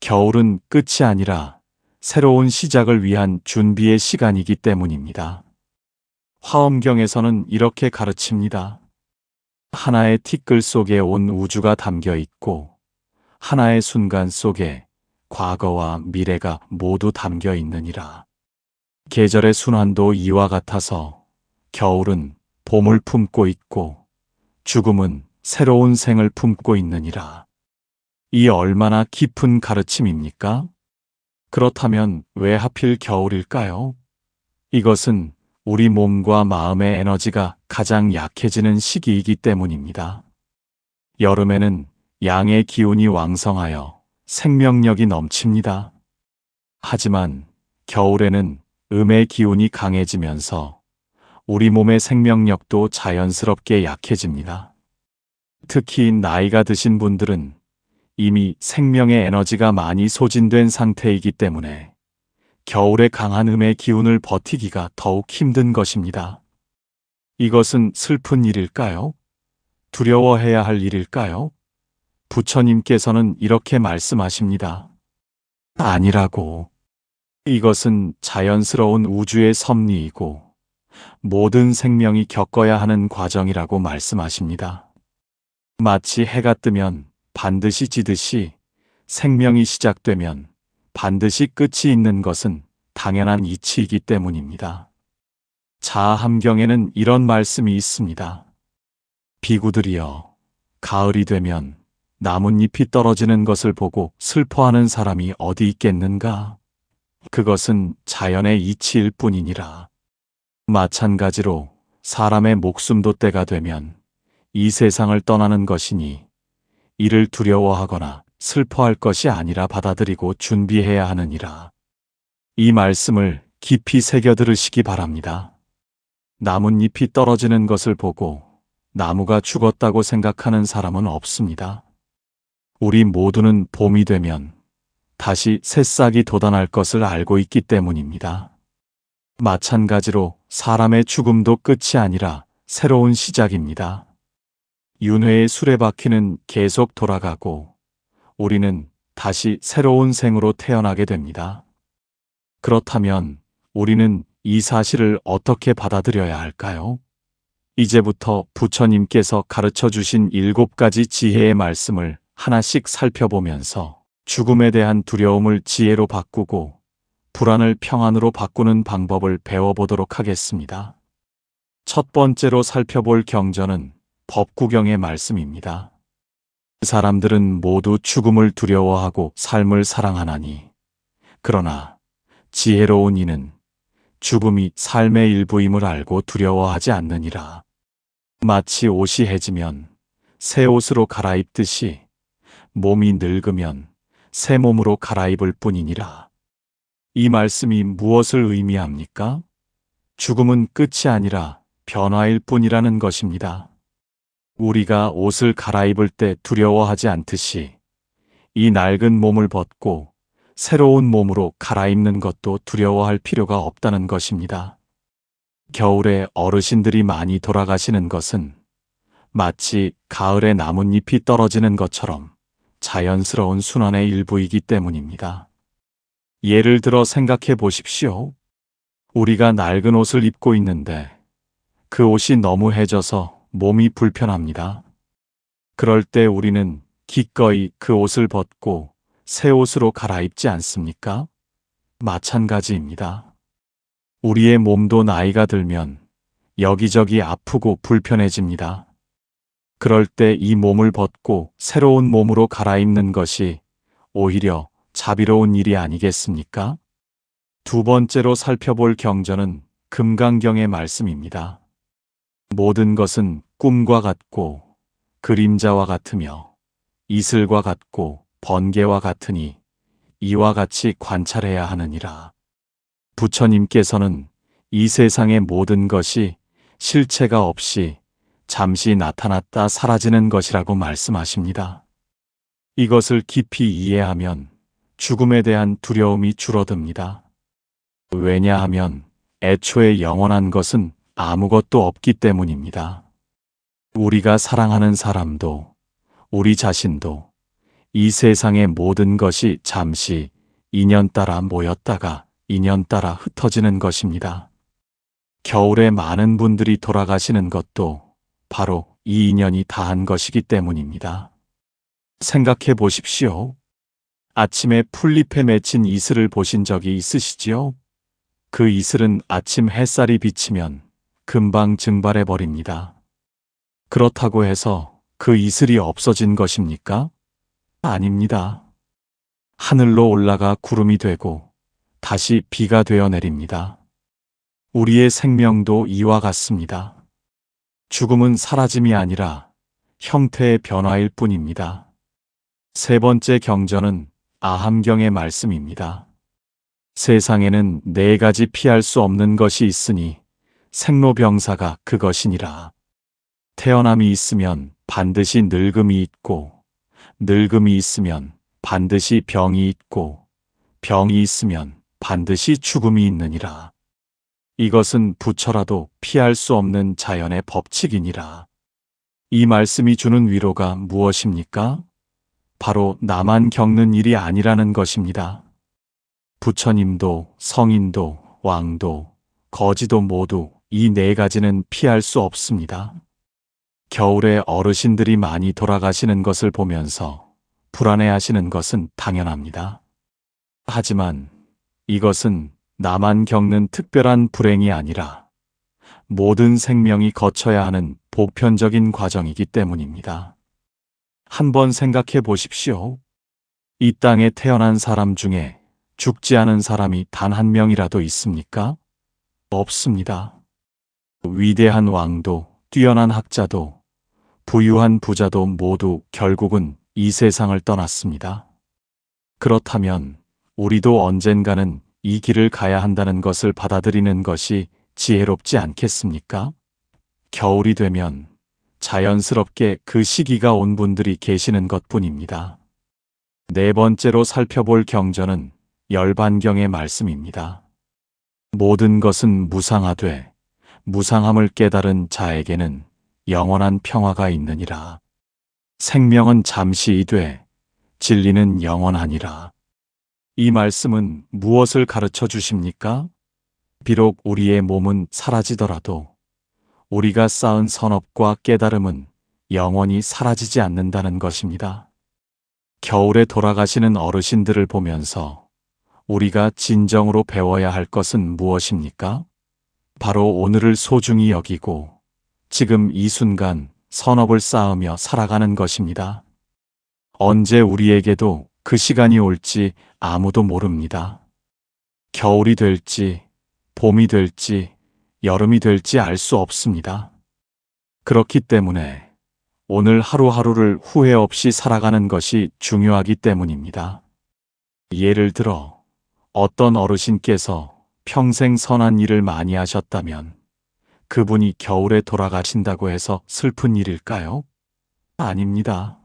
겨울은 끝이 아니라 새로운 시작을 위한 준비의 시간이기 때문입니다. 화엄경에서는 이렇게 가르칩니다. 하나의 티끌 속에 온 우주가 담겨 있고 하나의 순간 속에 과거와 미래가 모두 담겨 있느니라. 계절의 순환도 이와 같아서 겨울은 봄을 품고 있고 죽음은 새로운 생을 품고 있느니라. 이 얼마나 깊은 가르침입니까? 그렇다면 왜 하필 겨울일까요? 이것은 우리 몸과 마음의 에너지가 가장 약해지는 시기이기 때문입니다. 여름에는 양의 기운이 왕성하여 생명력이 넘칩니다. 하지만 겨울에는 음의 기운이 강해지면서 우리 몸의 생명력도 자연스럽게 약해집니다. 특히 나이가 드신 분들은 이미 생명의 에너지가 많이 소진된 상태이기 때문에 겨울의 강한 음의 기운을 버티기가 더욱 힘든 것입니다. 이것은 슬픈 일일까요? 두려워해야 할 일일까요? 부처님께서는 이렇게 말씀하십니다. 아니라고. 이것은 자연스러운 우주의 섭리이고 모든 생명이 겪어야 하는 과정이라고 말씀하십니다. 마치 해가 뜨면 반드시 지듯이 생명이 시작되면 반드시 끝이 있는 것은 당연한 이치이기 때문입니다. 자아함경에는 이런 말씀이 있습니다. 비구들이여, 가을이 되면 나뭇잎이 떨어지는 것을 보고 슬퍼하는 사람이 어디 있겠는가? 그것은 자연의 이치일 뿐이니라. 마찬가지로 사람의 목숨도 때가 되면 이 세상을 떠나는 것이니 이를 두려워하거나 슬퍼할 것이 아니라 받아들이고 준비해야 하느니라. 이 말씀을 깊이 새겨 들으시기 바랍니다. 나뭇잎이 떨어지는 것을 보고 나무가 죽었다고 생각하는 사람은 없습니다. 우리 모두는 봄이 되면 다시 새싹이 돋아날 것을 알고 있기 때문입니다. 마찬가지로 사람의 죽음도 끝이 아니라 새로운 시작입니다. 윤회의 수레바퀴는 계속 돌아가고 우리는 다시 새로운 생으로 태어나게 됩니다. 그렇다면 우리는 이 사실을 어떻게 받아들여야 할까요? 이제부터 부처님께서 가르쳐 주신 7가지 지혜의 말씀을 하나씩 살펴보면서 죽음에 대한 두려움을 지혜로 바꾸고 불안을 평안으로 바꾸는 방법을 배워보도록 하겠습니다. 첫 번째로 살펴볼 경전은 법구경의 말씀입니다. 사람들은 모두 죽음을 두려워하고 삶을 사랑하나니 그러나 지혜로운 이는 죽음이 삶의 일부임을 알고 두려워하지 않느니라. 마치 옷이 해지면 새 옷으로 갈아입듯이 몸이 늙으면 새 몸으로 갈아입을 뿐이니라. 이 말씀이 무엇을 의미합니까? 죽음은 끝이 아니라 변화일 뿐이라는 것입니다. 우리가 옷을 갈아입을 때 두려워하지 않듯이 이 낡은 몸을 벗고 새로운 몸으로 갈아입는 것도 두려워할 필요가 없다는 것입니다. 겨울에 어르신들이 많이 돌아가시는 것은 마치 가을에 나뭇잎이 떨어지는 것처럼 자연스러운 순환의 일부이기 때문입니다. 예를 들어 생각해 보십시오. 우리가 낡은 옷을 입고 있는데 그 옷이 너무 해져서 몸이 불편합니다. 그럴 때 우리는 기꺼이 그 옷을 벗고 새 옷으로 갈아입지 않습니까? 마찬가지입니다. 우리의 몸도 나이가 들면 여기저기 아프고 불편해집니다. 그럴 때 이 몸을 벗고 새로운 몸으로 갈아입는 것이 오히려 자비로운 일이 아니겠습니까? 두 번째로 살펴볼 경전은 금강경의 말씀입니다. 모든 것은 꿈과 같고 그림자와 같으며 이슬과 같고 번개와 같으니 이와 같이 관찰해야 하느니라. 부처님께서는 이 세상의 모든 것이 실체가 없이 잠시 나타났다 사라지는 것이라고 말씀하십니다. 이것을 깊이 이해하면 죽음에 대한 두려움이 줄어듭니다. 왜냐하면 애초에 영원한 것은 아무것도 없기 때문입니다. 우리가 사랑하는 사람도 우리 자신도 이 세상의 모든 것이 잠시 인연 따라 모였다가 인연 따라 흩어지는 것입니다. 겨울에 많은 분들이 돌아가시는 것도 바로 이 인연이 다한 것이기 때문입니다. 생각해 보십시오. 아침에 풀잎에 맺힌 이슬을 보신 적이 있으시지요? 그 이슬은 아침 햇살이 비치면 금방 증발해 버립니다. 그렇다고 해서 그 이슬이 없어진 것입니까? 아닙니다. 하늘로 올라가 구름이 되고 다시 비가 되어 내립니다. 우리의 생명도 이와 같습니다. 죽음은 사라짐이 아니라 형태의 변화일 뿐입니다. 세 번째 경전은 아함경의 말씀입니다. 세상에는 네 가지 피할 수 없는 것이 있으니 생로병사가 그것이니라. 태어남이 있으면 반드시 늙음이 있고, 늙음이 있으면 반드시 병이 있고, 병이 있으면 반드시 죽음이 있느니라. 이것은 부처라도 피할 수 없는 자연의 법칙이니라. 이 말씀이 주는 위로가 무엇입니까? 바로 나만 겪는 일이 아니라는 것입니다. 부처님도 성인도 왕도 거지도 모두 이 네 가지는 피할 수 없습니다. 겨울에 어르신들이 많이 돌아가시는 것을 보면서 불안해하시는 것은 당연합니다. 하지만 이것은 나만 겪는 특별한 불행이 아니라 모든 생명이 거쳐야 하는 보편적인 과정이기 때문입니다. 한번 생각해 보십시오. 이 땅에 태어난 사람 중에 죽지 않은 사람이 단 한 명이라도 있습니까? 없습니다. 위대한 왕도, 뛰어난 학자도, 부유한 부자도 모두 결국은 이 세상을 떠났습니다. 그렇다면 우리도 언젠가는 이 길을 가야 한다는 것을 받아들이는 것이 지혜롭지 않겠습니까? 겨울이 되면 자연스럽게 그 시기가 온 분들이 계시는 것뿐입니다. 네 번째로 살펴볼 경전은 열반경의 말씀입니다. 모든 것은 무상하되 무상함을 깨달은 자에게는 영원한 평화가 있느니라. 생명은 잠시이되 진리는 영원하니라. 이 말씀은 무엇을 가르쳐 주십니까? 비록 우리의 몸은 사라지더라도 우리가 쌓은 선업과 깨달음은 영원히 사라지지 않는다는 것입니다. 겨울에 돌아가시는 어르신들을 보면서 우리가 진정으로 배워야 할 것은 무엇입니까? 바로 오늘을 소중히 여기고 지금 이 순간 선업을 쌓으며 살아가는 것입니다. 언제 우리에게도 그 시간이 올지 아무도 모릅니다. 겨울이 될지, 봄이 될지, 여름이 될지 알 수 없습니다. 그렇기 때문에 오늘 하루하루를 후회 없이 살아가는 것이 중요하기 때문입니다. 예를 들어 어떤 어르신께서 평생 선한 일을 많이 하셨다면 그분이 겨울에 돌아가신다고 해서 슬픈 일일까요? 아닙니다.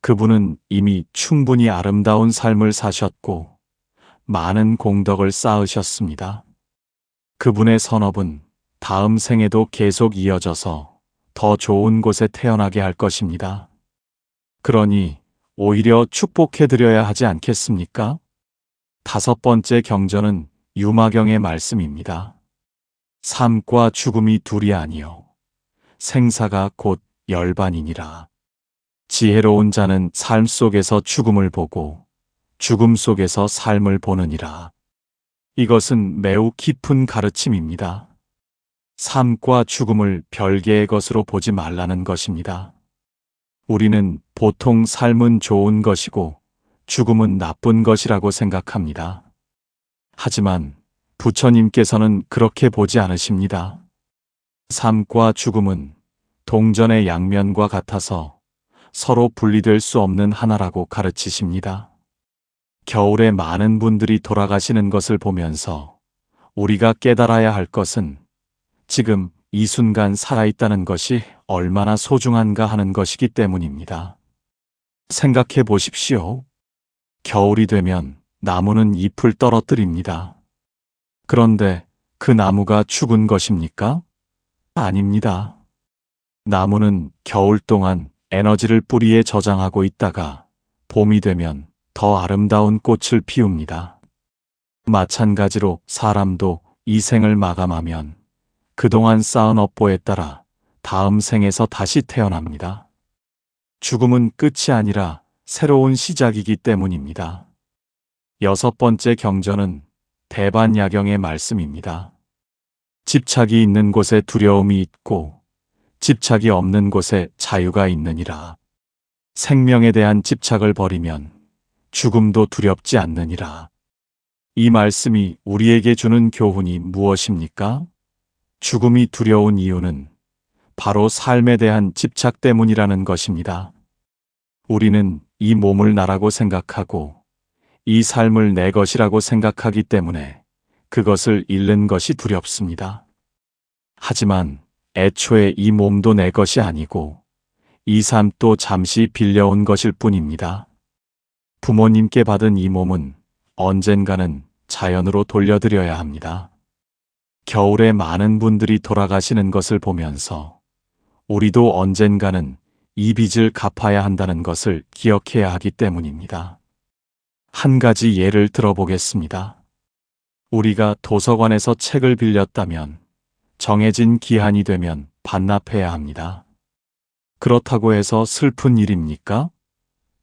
그분은 이미 충분히 아름다운 삶을 사셨고 많은 공덕을 쌓으셨습니다. 그분의 선업은 다음 생에도 계속 이어져서 더 좋은 곳에 태어나게 할 것입니다. 그러니 오히려 축복해드려야 하지 않겠습니까? 다섯 번째 경전은 유마경의 말씀입니다. 삶과 죽음이 둘이 아니요 생사가 곧 열반이니라. 지혜로운 자는 삶 속에서 죽음을 보고 죽음 속에서 삶을 보느니라. 이것은 매우 깊은 가르침입니다. 삶과 죽음을 별개의 것으로 보지 말라는 것입니다. 우리는 보통 삶은 좋은 것이고 죽음은 나쁜 것이라고 생각합니다. 하지만 부처님께서는 그렇게 보지 않으십니다. 삶과 죽음은 동전의 양면과 같아서 서로 분리될 수 없는 하나라고 가르치십니다. 겨울에 많은 분들이 돌아가시는 것을 보면서 우리가 깨달아야 할 것은 지금 이 순간 살아있다는 것이 얼마나 소중한가 하는 것이기 때문입니다. 생각해 보십시오. 겨울이 되면 나무는 잎을 떨어뜨립니다. 그런데 그 나무가 죽은 것입니까? 아닙니다. 나무는 겨울 동안 에너지를 뿌리에 저장하고 있다가 봄이 되면 더 아름다운 꽃을 피웁니다. 마찬가지로 사람도 이 생을 마감하면 그동안 쌓은 업보에 따라 다음 생에서 다시 태어납니다. 죽음은 끝이 아니라 새로운 시작이기 때문입니다. 6번째 경전은 대반야경의 말씀입니다. 집착이 있는 곳에 두려움이 있고 집착이 없는 곳에 자유가 있느니라. 생명에 대한 집착을 버리면 죽음도 두렵지 않느니라. 이 말씀이 우리에게 주는 교훈이 무엇입니까? 죽음이 두려운 이유는 바로 삶에 대한 집착 때문이라는 것입니다. 우리는 이 몸을 나라고 생각하고 이 삶을 내 것이라고 생각하기 때문에 그것을 잃는 것이 두렵습니다. 하지만 애초에 이 몸도 내 것이 아니고 이 삶도 잠시 빌려온 것일 뿐입니다. 부모님께 받은 이 몸은 언젠가는 자연으로 돌려드려야 합니다. 겨울에 많은 분들이 돌아가시는 것을 보면서 우리도 언젠가는 이 빚을 갚아야 한다는 것을 기억해야 하기 때문입니다. 한 가지 예를 들어보겠습니다. 우리가 도서관에서 책을 빌렸다면 정해진 기한이 되면 반납해야 합니다. 그렇다고 해서 슬픈 일입니까?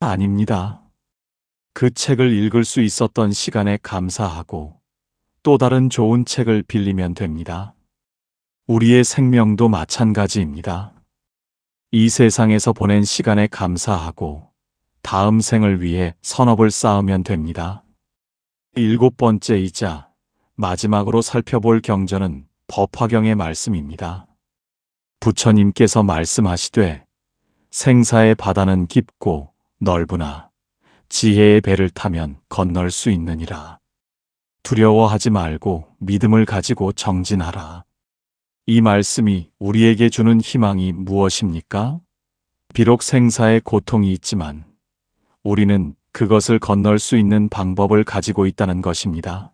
아닙니다. 그 책을 읽을 수 있었던 시간에 감사하고 또 다른 좋은 책을 빌리면 됩니다. 우리의 생명도 마찬가지입니다. 이 세상에서 보낸 시간에 감사하고 다음 생을 위해 선업을 쌓으면 됩니다. 7번째이자 마지막으로 살펴볼 경전은 법화경의 말씀입니다. 부처님께서 말씀하시되 생사의 바다는 깊고 넓으나 지혜의 배를 타면 건널 수 있느니라. 두려워하지 말고 믿음을 가지고 정진하라. 이 말씀이 우리에게 주는 희망이 무엇입니까? 비록 생사의 고통이 있지만 우리는 그것을 건널 수 있는 방법을 가지고 있다는 것입니다.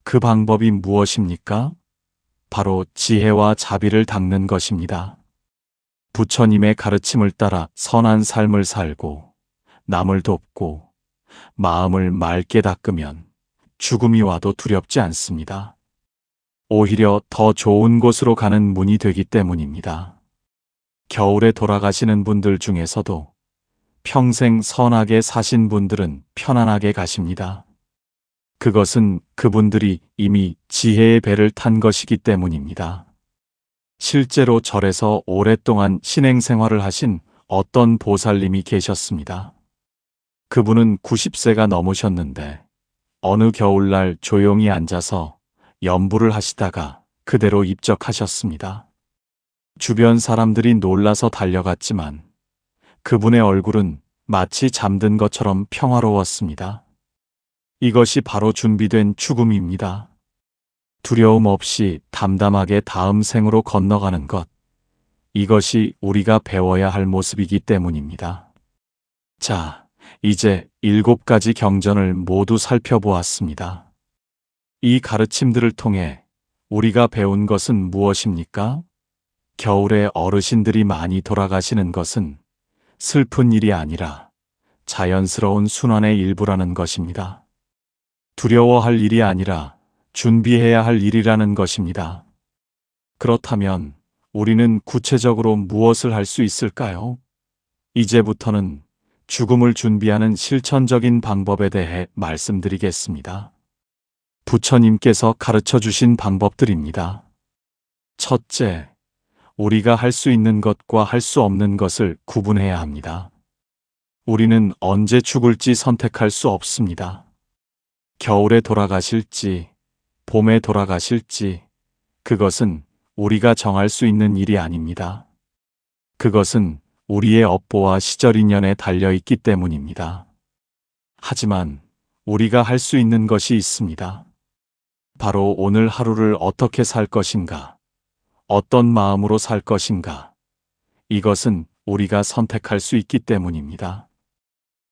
그 방법이 무엇입니까? 바로 지혜와 자비를 닦는 것입니다. 부처님의 가르침을 따라 선한 삶을 살고 남을 돕고 마음을 맑게 닦으면 죽음이 와도 두렵지 않습니다. 오히려 더 좋은 곳으로 가는 문이 되기 때문입니다. 겨울에 돌아가시는 분들 중에서도 평생 선하게 사신 분들은 편안하게 가십니다. 그것은 그분들이 이미 지혜의 배를 탄 것이기 때문입니다. 실제로 절에서 오랫동안 신행 생활을 하신 어떤 보살님이 계셨습니다. 그분은 90세가 넘으셨는데 어느 겨울날 조용히 앉아서 연부를 하시다가 그대로 입적하셨습니다. 주변 사람들이 놀라서 달려갔지만 그분의 얼굴은 마치 잠든 것처럼 평화로웠습니다. 이것이 바로 준비된 죽음입니다. 두려움 없이 담담하게 다음 생으로 건너가는 것. 이것이 우리가 배워야 할 모습이기 때문입니다. 자, 이제 7가지 경전을 모두 살펴보았습니다. 이 가르침들을 통해 우리가 배운 것은 무엇입니까? 겨울에 어르신들이 많이 돌아가시는 것은 슬픈 일이 아니라 자연스러운 순환의 일부라는 것입니다. 두려워할 일이 아니라 준비해야 할 일이라는 것입니다. 그렇다면 우리는 구체적으로 무엇을 할 수 있을까요? 이제부터는 죽음을 준비하는 실천적인 방법에 대해 말씀드리겠습니다. 부처님께서 가르쳐 주신 방법들입니다. 첫째, 우리가 할 수 있는 것과 할 수 없는 것을 구분해야 합니다. 우리는 언제 죽을지 선택할 수 없습니다. 겨울에 돌아가실지, 봄에 돌아가실지, 그것은 우리가 정할 수 있는 일이 아닙니다. 그것은 우리의 업보와 시절 인연에 달려 있기 때문입니다. 하지만 우리가 할 수 있는 것이 있습니다. 바로 오늘 하루를 어떻게 살 것인가, 어떤 마음으로 살 것인가, 이것은 우리가 선택할 수 있기 때문입니다.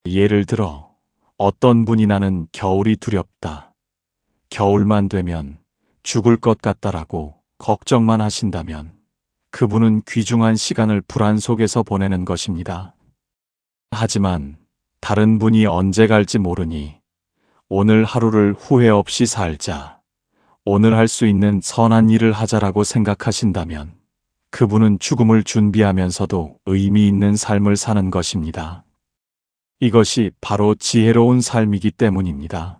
예를 들어 어떤 분이 나는 겨울이 두렵다, 겨울만 되면 죽을 것 같다라고 걱정만 하신다면 그분은 귀중한 시간을 불안 속에서 보내는 것입니다. 하지만 다른 분이 언제 갈지 모르니 오늘 하루를 후회 없이 살자, 오늘 할 수 있는 선한 일을 하자라고 생각하신다면 그분은 죽음을 준비하면서도 의미 있는 삶을 사는 것입니다. 이것이 바로 지혜로운 삶이기 때문입니다.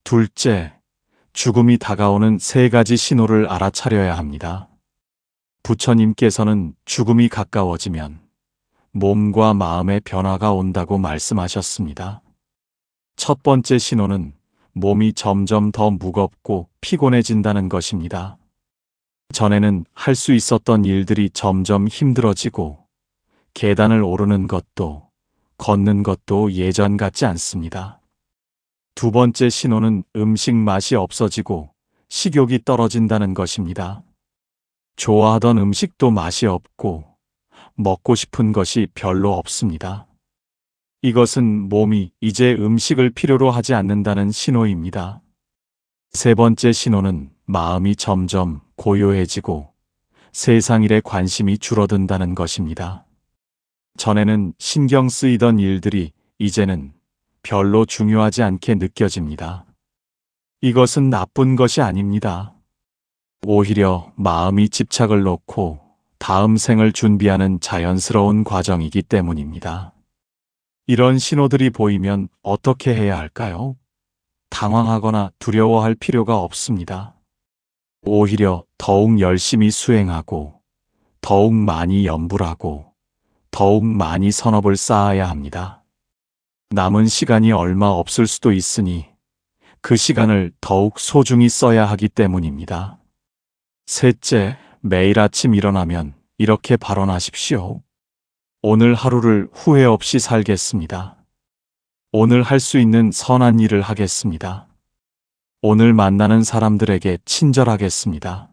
둘째, 죽음이 다가오는 세 가지 신호를 알아차려야 합니다. 부처님께서는 죽음이 가까워지면 몸과 마음의 변화가 온다고 말씀하셨습니다. 첫 번째 신호는 몸이 점점 더 무겁고 피곤해진다는 것입니다. 전에는 할 수 있었던 일들이 점점 힘들어지고 계단을 오르는 것도 걷는 것도 예전 같지 않습니다. 두 번째 신호는 음식 맛이 없어지고 식욕이 떨어진다는 것입니다. 좋아하던 음식도 맛이 없고 먹고 싶은 것이 별로 없습니다. 이것은 몸이 이제 음식을 필요로 하지 않는다는 신호입니다. 세 번째 신호는 마음이 점점 고요해지고 세상 일에 관심이 줄어든다는 것입니다. 전에는 신경 쓰이던 일들이 이제는 별로 중요하지 않게 느껴집니다. 이것은 나쁜 것이 아닙니다. 오히려 마음이 집착을 놓고 다음 생을 준비하는 자연스러운 과정이기 때문입니다. 이런 신호들이 보이면 어떻게 해야 할까요? 당황하거나 두려워할 필요가 없습니다. 오히려 더욱 열심히 수행하고 더욱 많이 염불하고 더욱 많이 선업을 쌓아야 합니다. 남은 시간이 얼마 없을 수도 있으니 그 시간을 더욱 소중히 써야 하기 때문입니다. 셋째, 매일 아침 일어나면 이렇게 발언하십시오. 오늘 하루를 후회 없이 살겠습니다. 오늘 할 수 있는 선한 일을 하겠습니다. 오늘 만나는 사람들에게 친절하겠습니다.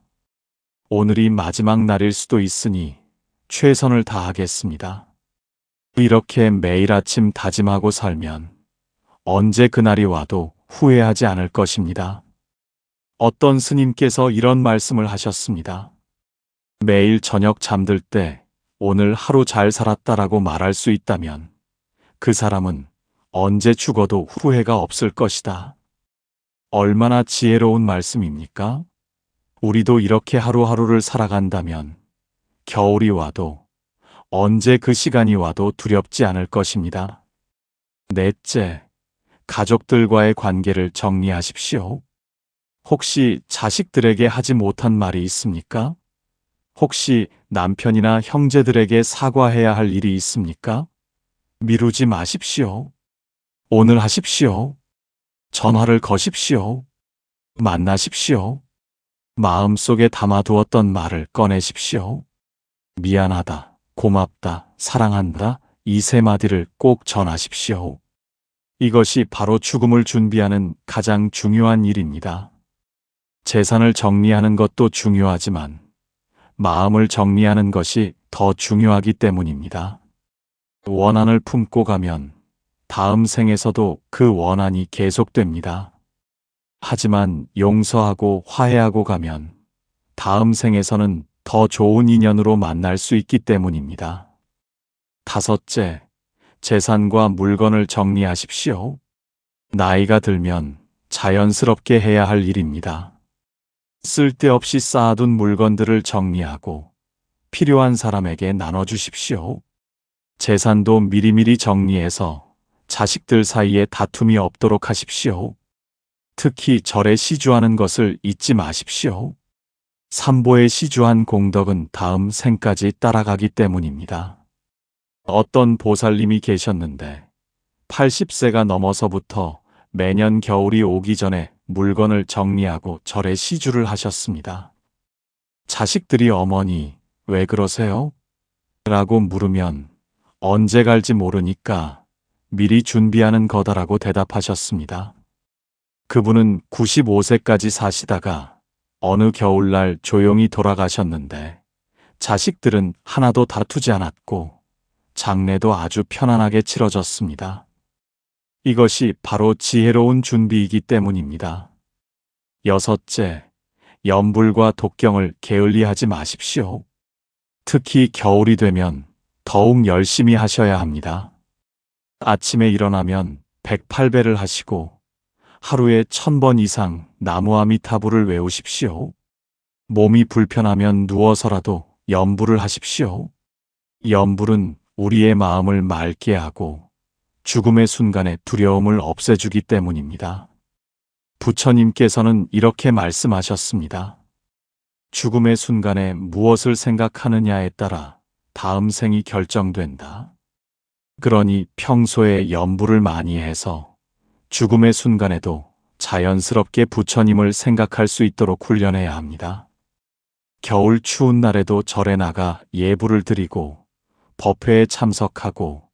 오늘이 마지막 날일 수도 있으니 최선을 다하겠습니다. 이렇게 매일 아침 다짐하고 살면 언제 그날이 와도 후회하지 않을 것입니다. 어떤 스님께서 이런 말씀을 하셨습니다. 매일 저녁 잠들 때 오늘 하루 잘 살았다라고 말할 수 있다면 그 사람은 언제 죽어도 후회가 없을 것이다. 얼마나 지혜로운 말씀입니까? 우리도 이렇게 하루하루를 살아간다면 겨울이 와도 언제 그 시간이 와도 두렵지 않을 것입니다. 넷째, 가족들과의 관계를 정리하십시오. 혹시 자식들에게 하지 못한 말이 있습니까? 혹시 남편이나 형제들에게 사과해야 할 일이 있습니까? 미루지 마십시오. 오늘 하십시오. 전화를 거십시오. 만나십시오. 마음속에 담아두었던 말을 꺼내십시오. 미안하다, 고맙다, 사랑한다, 이 세 마디를 꼭 전하십시오. 이것이 바로 죽음을 준비하는 가장 중요한 일입니다. 재산을 정리하는 것도 중요하지만 마음을 정리하는 것이 더 중요하기 때문입니다. 원한을 품고 가면 다음 생에서도 그 원한이 계속됩니다. 하지만 용서하고 화해하고 가면 다음 생에서는 더 좋은 인연으로 만날 수 있기 때문입니다. 다섯째, 재산과 물건을 정리하십시오. 나이가 들면 자연스럽게 해야 할 일입니다. 쓸데없이 쌓아둔 물건들을 정리하고 필요한 사람에게 나눠주십시오. 재산도 미리미리 정리해서 자식들 사이에 다툼이 없도록 하십시오. 특히 절에 시주하는 것을 잊지 마십시오. 삼보에 시주한 공덕은 다음 생까지 따라가기 때문입니다. 어떤 보살님이 계셨는데 80세가 넘어서부터 매년 겨울이 오기 전에 물건을 정리하고 절에 시주를 하셨습니다. 자식들이 어머니, 왜 그러세요? 라고 물으면 언제 갈지 모르니까 미리 준비하는 거다라고 대답하셨습니다. 그분은 95세까지 사시다가 어느 겨울날 조용히 돌아가셨는데 자식들은 하나도 다투지 않았고 장례도 아주 편안하게 치러졌습니다. 이것이 바로 지혜로운 준비이기 때문입니다. 여섯째, 염불과 독경을 게을리하지 마십시오. 특히 겨울이 되면 더욱 열심히 하셔야 합니다. 아침에 일어나면 108배를 하시고 하루에 1000번 이상 나무아미타불을 외우십시오. 몸이 불편하면 누워서라도 염불을 하십시오. 염불은 우리의 마음을 맑게 하고 죽음의 순간에 두려움을 없애주기 때문입니다. 부처님께서는 이렇게 말씀하셨습니다. 죽음의 순간에 무엇을 생각하느냐에 따라 다음 생이 결정된다. 그러니 평소에 염불을 많이 해서 죽음의 순간에도 자연스럽게 부처님을 생각할 수 있도록 훈련해야 합니다. 겨울 추운 날에도 절에 나가 예불을 드리고 법회에 참석하고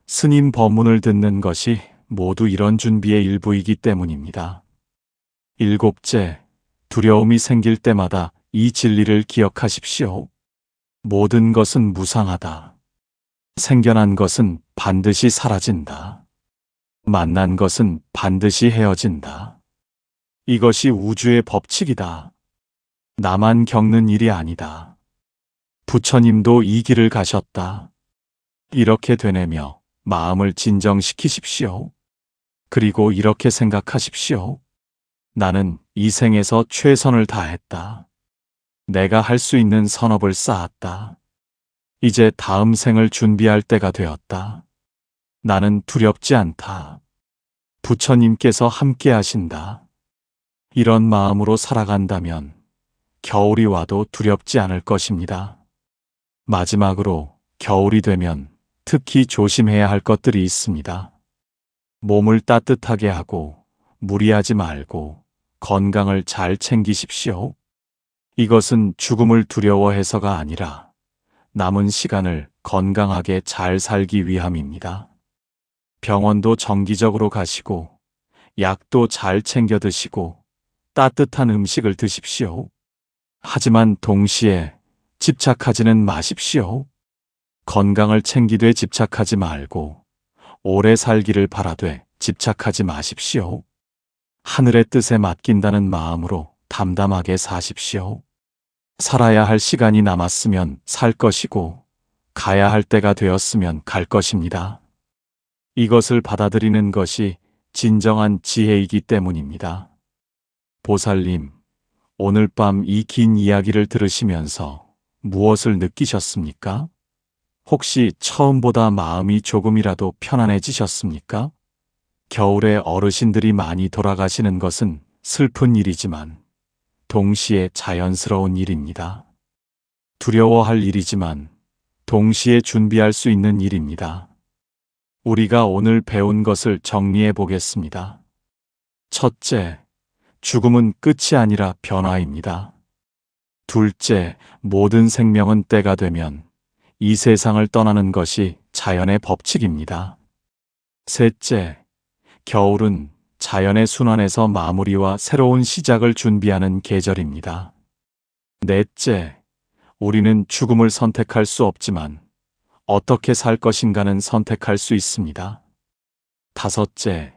스님 법문을 듣는 것이 모두 이런 준비의 일부이기 때문입니다. 일곱째, 두려움이 생길 때마다 이 진리를 기억하십시오. 모든 것은 무상하다. 생겨난 것은 반드시 사라진다. 만난 것은 반드시 헤어진다. 이것이 우주의 법칙이다. 나만 겪는 일이 아니다. 부처님도 이 길을 가셨다. 이렇게 되뇌며 마음을 진정시키십시오. 그리고 이렇게 생각하십시오. 나는 이 생에서 최선을 다했다. 내가 할 수 있는 선업을 쌓았다. 이제 다음 생을 준비할 때가 되었다. 나는 두렵지 않다. 부처님께서 함께 하신다. 이런 마음으로 살아간다면 겨울이 와도 두렵지 않을 것입니다. 마지막으로 겨울이 되면 특히 조심해야 할 것들이 있습니다. 몸을 따뜻하게 하고 무리하지 말고 건강을 잘 챙기십시오. 이것은 죽음을 두려워해서가 아니라 남은 시간을 건강하게 잘 살기 위함입니다. 병원도 정기적으로 가시고 약도 잘 챙겨 드시고 따뜻한 음식을 드십시오. 하지만 동시에 집착하지는 마십시오. 건강을 챙기되 집착하지 말고 오래 살기를 바라되 집착하지 마십시오. 하늘의 뜻에 맡긴다는 마음으로 담담하게 사십시오. 살아야 할 시간이 남았으면 살 것이고 가야 할 때가 되었으면 갈 것입니다. 이것을 받아들이는 것이 진정한 지혜이기 때문입니다. 보살님, 오늘 밤 이 긴 이야기를 들으시면서 무엇을 느끼셨습니까? 혹시 처음보다 마음이 조금이라도 편안해지셨습니까? 겨울에 어르신들이 많이 돌아가시는 것은 슬픈 일이지만 동시에 자연스러운 일입니다. 두려워할 일이지만 동시에 준비할 수 있는 일입니다. 우리가 오늘 배운 것을 정리해 보겠습니다. 첫째, 죽음은 끝이 아니라 변화입니다. 둘째, 모든 생명은 때가 되면 이 세상을 떠나는 것이 자연의 법칙입니다. 셋째, 겨울은 자연의 순환에서 마무리와 새로운 시작을 준비하는 계절입니다. 넷째, 우리는 죽음을 선택할 수 없지만 어떻게 살 것인가는 선택할 수 있습니다. 다섯째,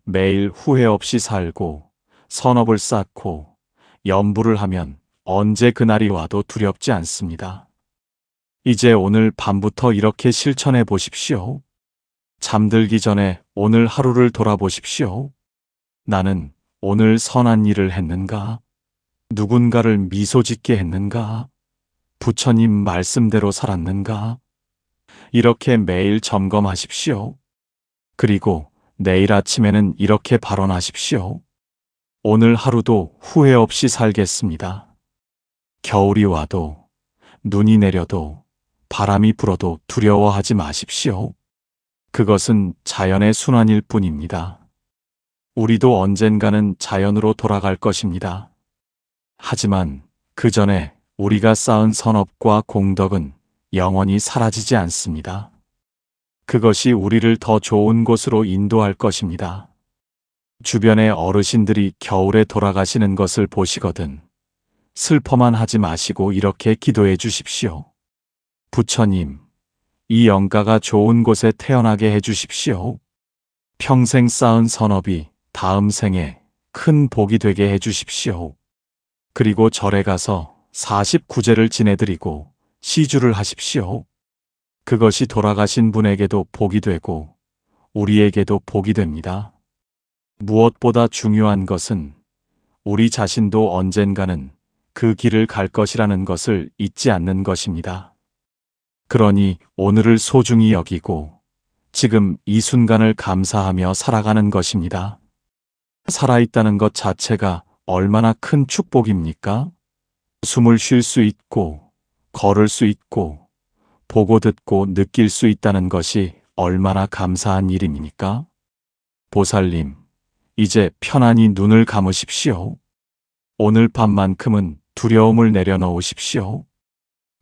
매일 후회 없이 살고 선업을 쌓고 염불을 하면 언제 그날이 와도 두렵지 않습니다. 이제 오늘 밤부터 이렇게 실천해 보십시오. 잠들기 전에 오늘 하루를 돌아보십시오. 나는 오늘 선한 일을 했는가? 누군가를 미소 짓게 했는가? 부처님 말씀대로 살았는가? 이렇게 매일 점검하십시오. 그리고 내일 아침에는 이렇게 발언하십시오. 오늘 하루도 후회 없이 살겠습니다. 겨울이 와도, 눈이 내려도, 바람이 불어도 두려워하지 마십시오. 그것은 자연의 순환일 뿐입니다. 우리도 언젠가는 자연으로 돌아갈 것입니다. 하지만 그 전에 우리가 쌓은 선업과 공덕은 영원히 사라지지 않습니다. 그것이 우리를 더 좋은 곳으로 인도할 것입니다. 주변의 어르신들이 겨울에 돌아가시는 것을 보시거든 슬퍼만 하지 마시고 이렇게 기도해 주십시오. 부처님, 이 영가가 좋은 곳에 태어나게 해 주십시오. 평생 쌓은 선업이 다음 생에 큰 복이 되게 해 주십시오. 그리고 절에 가서 49제를 지내드리고 시주를 하십시오. 그것이 돌아가신 분에게도 복이 되고 우리에게도 복이 됩니다. 무엇보다 중요한 것은 우리 자신도 언젠가는 그 길을 갈 것이라는 것을 잊지 않는 것입니다. 그러니 오늘을 소중히 여기고 지금 이 순간을 감사하며 살아가는 것입니다. 살아있다는 것 자체가 얼마나 큰 축복입니까? 숨을 쉴 수 있고 걸을 수 있고 보고 듣고 느낄 수 있다는 것이 얼마나 감사한 일입니까? 보살님, 이제 편안히 눈을 감으십시오. 오늘 밤만큼은 두려움을 내려놓으십시오.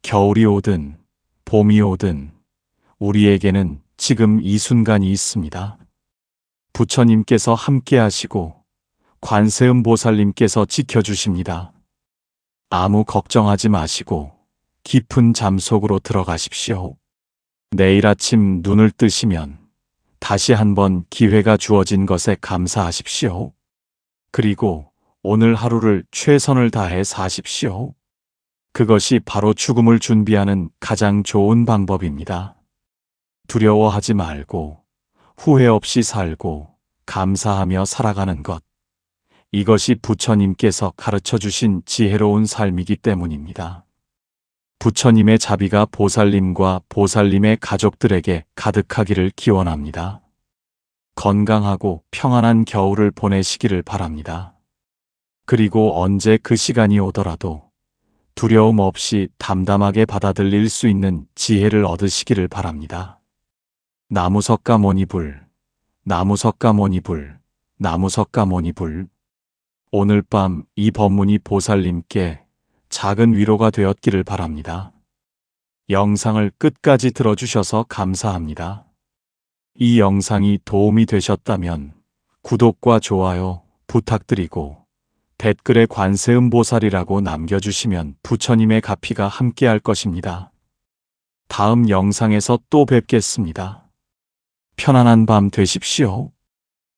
겨울이 오든 봄이 오든 우리에게는 지금 이 순간이 있습니다. 부처님께서 함께 하시고 관세음 보살님께서 지켜주십니다. 아무 걱정하지 마시고 깊은 잠 속으로 들어가십시오. 내일 아침 눈을 뜨시면 다시 한번 기회가 주어진 것에 감사하십시오. 그리고 오늘 하루를 최선을 다해 사십시오. 그것이 바로 죽음을 준비하는 가장 좋은 방법입니다. 두려워하지 말고 후회 없이 살고 감사하며 살아가는 것. 이것이 부처님께서 가르쳐 주신 지혜로운 삶이기 때문입니다. 부처님의 자비가 보살님과 보살님의 가족들에게 가득하기를 기원합니다. 건강하고 평안한 겨울을 보내시기를 바랍니다. 그리고 언제 그 시간이 오더라도 두려움 없이 담담하게 받아들일 수 있는 지혜를 얻으시기를 바랍니다. 나무석가모니불, 나무석가모니불, 나무석가모니불. 오늘 밤 이 법문이 보살님께 작은 위로가 되었기를 바랍니다. 영상을 끝까지 들어주셔서 감사합니다. 이 영상이 도움이 되셨다면 구독과 좋아요 부탁드리고 댓글에 관세음보살이라고 남겨주시면 부처님의 가피가 함께할 것입니다. 다음 영상에서 또 뵙겠습니다. 편안한 밤 되십시오.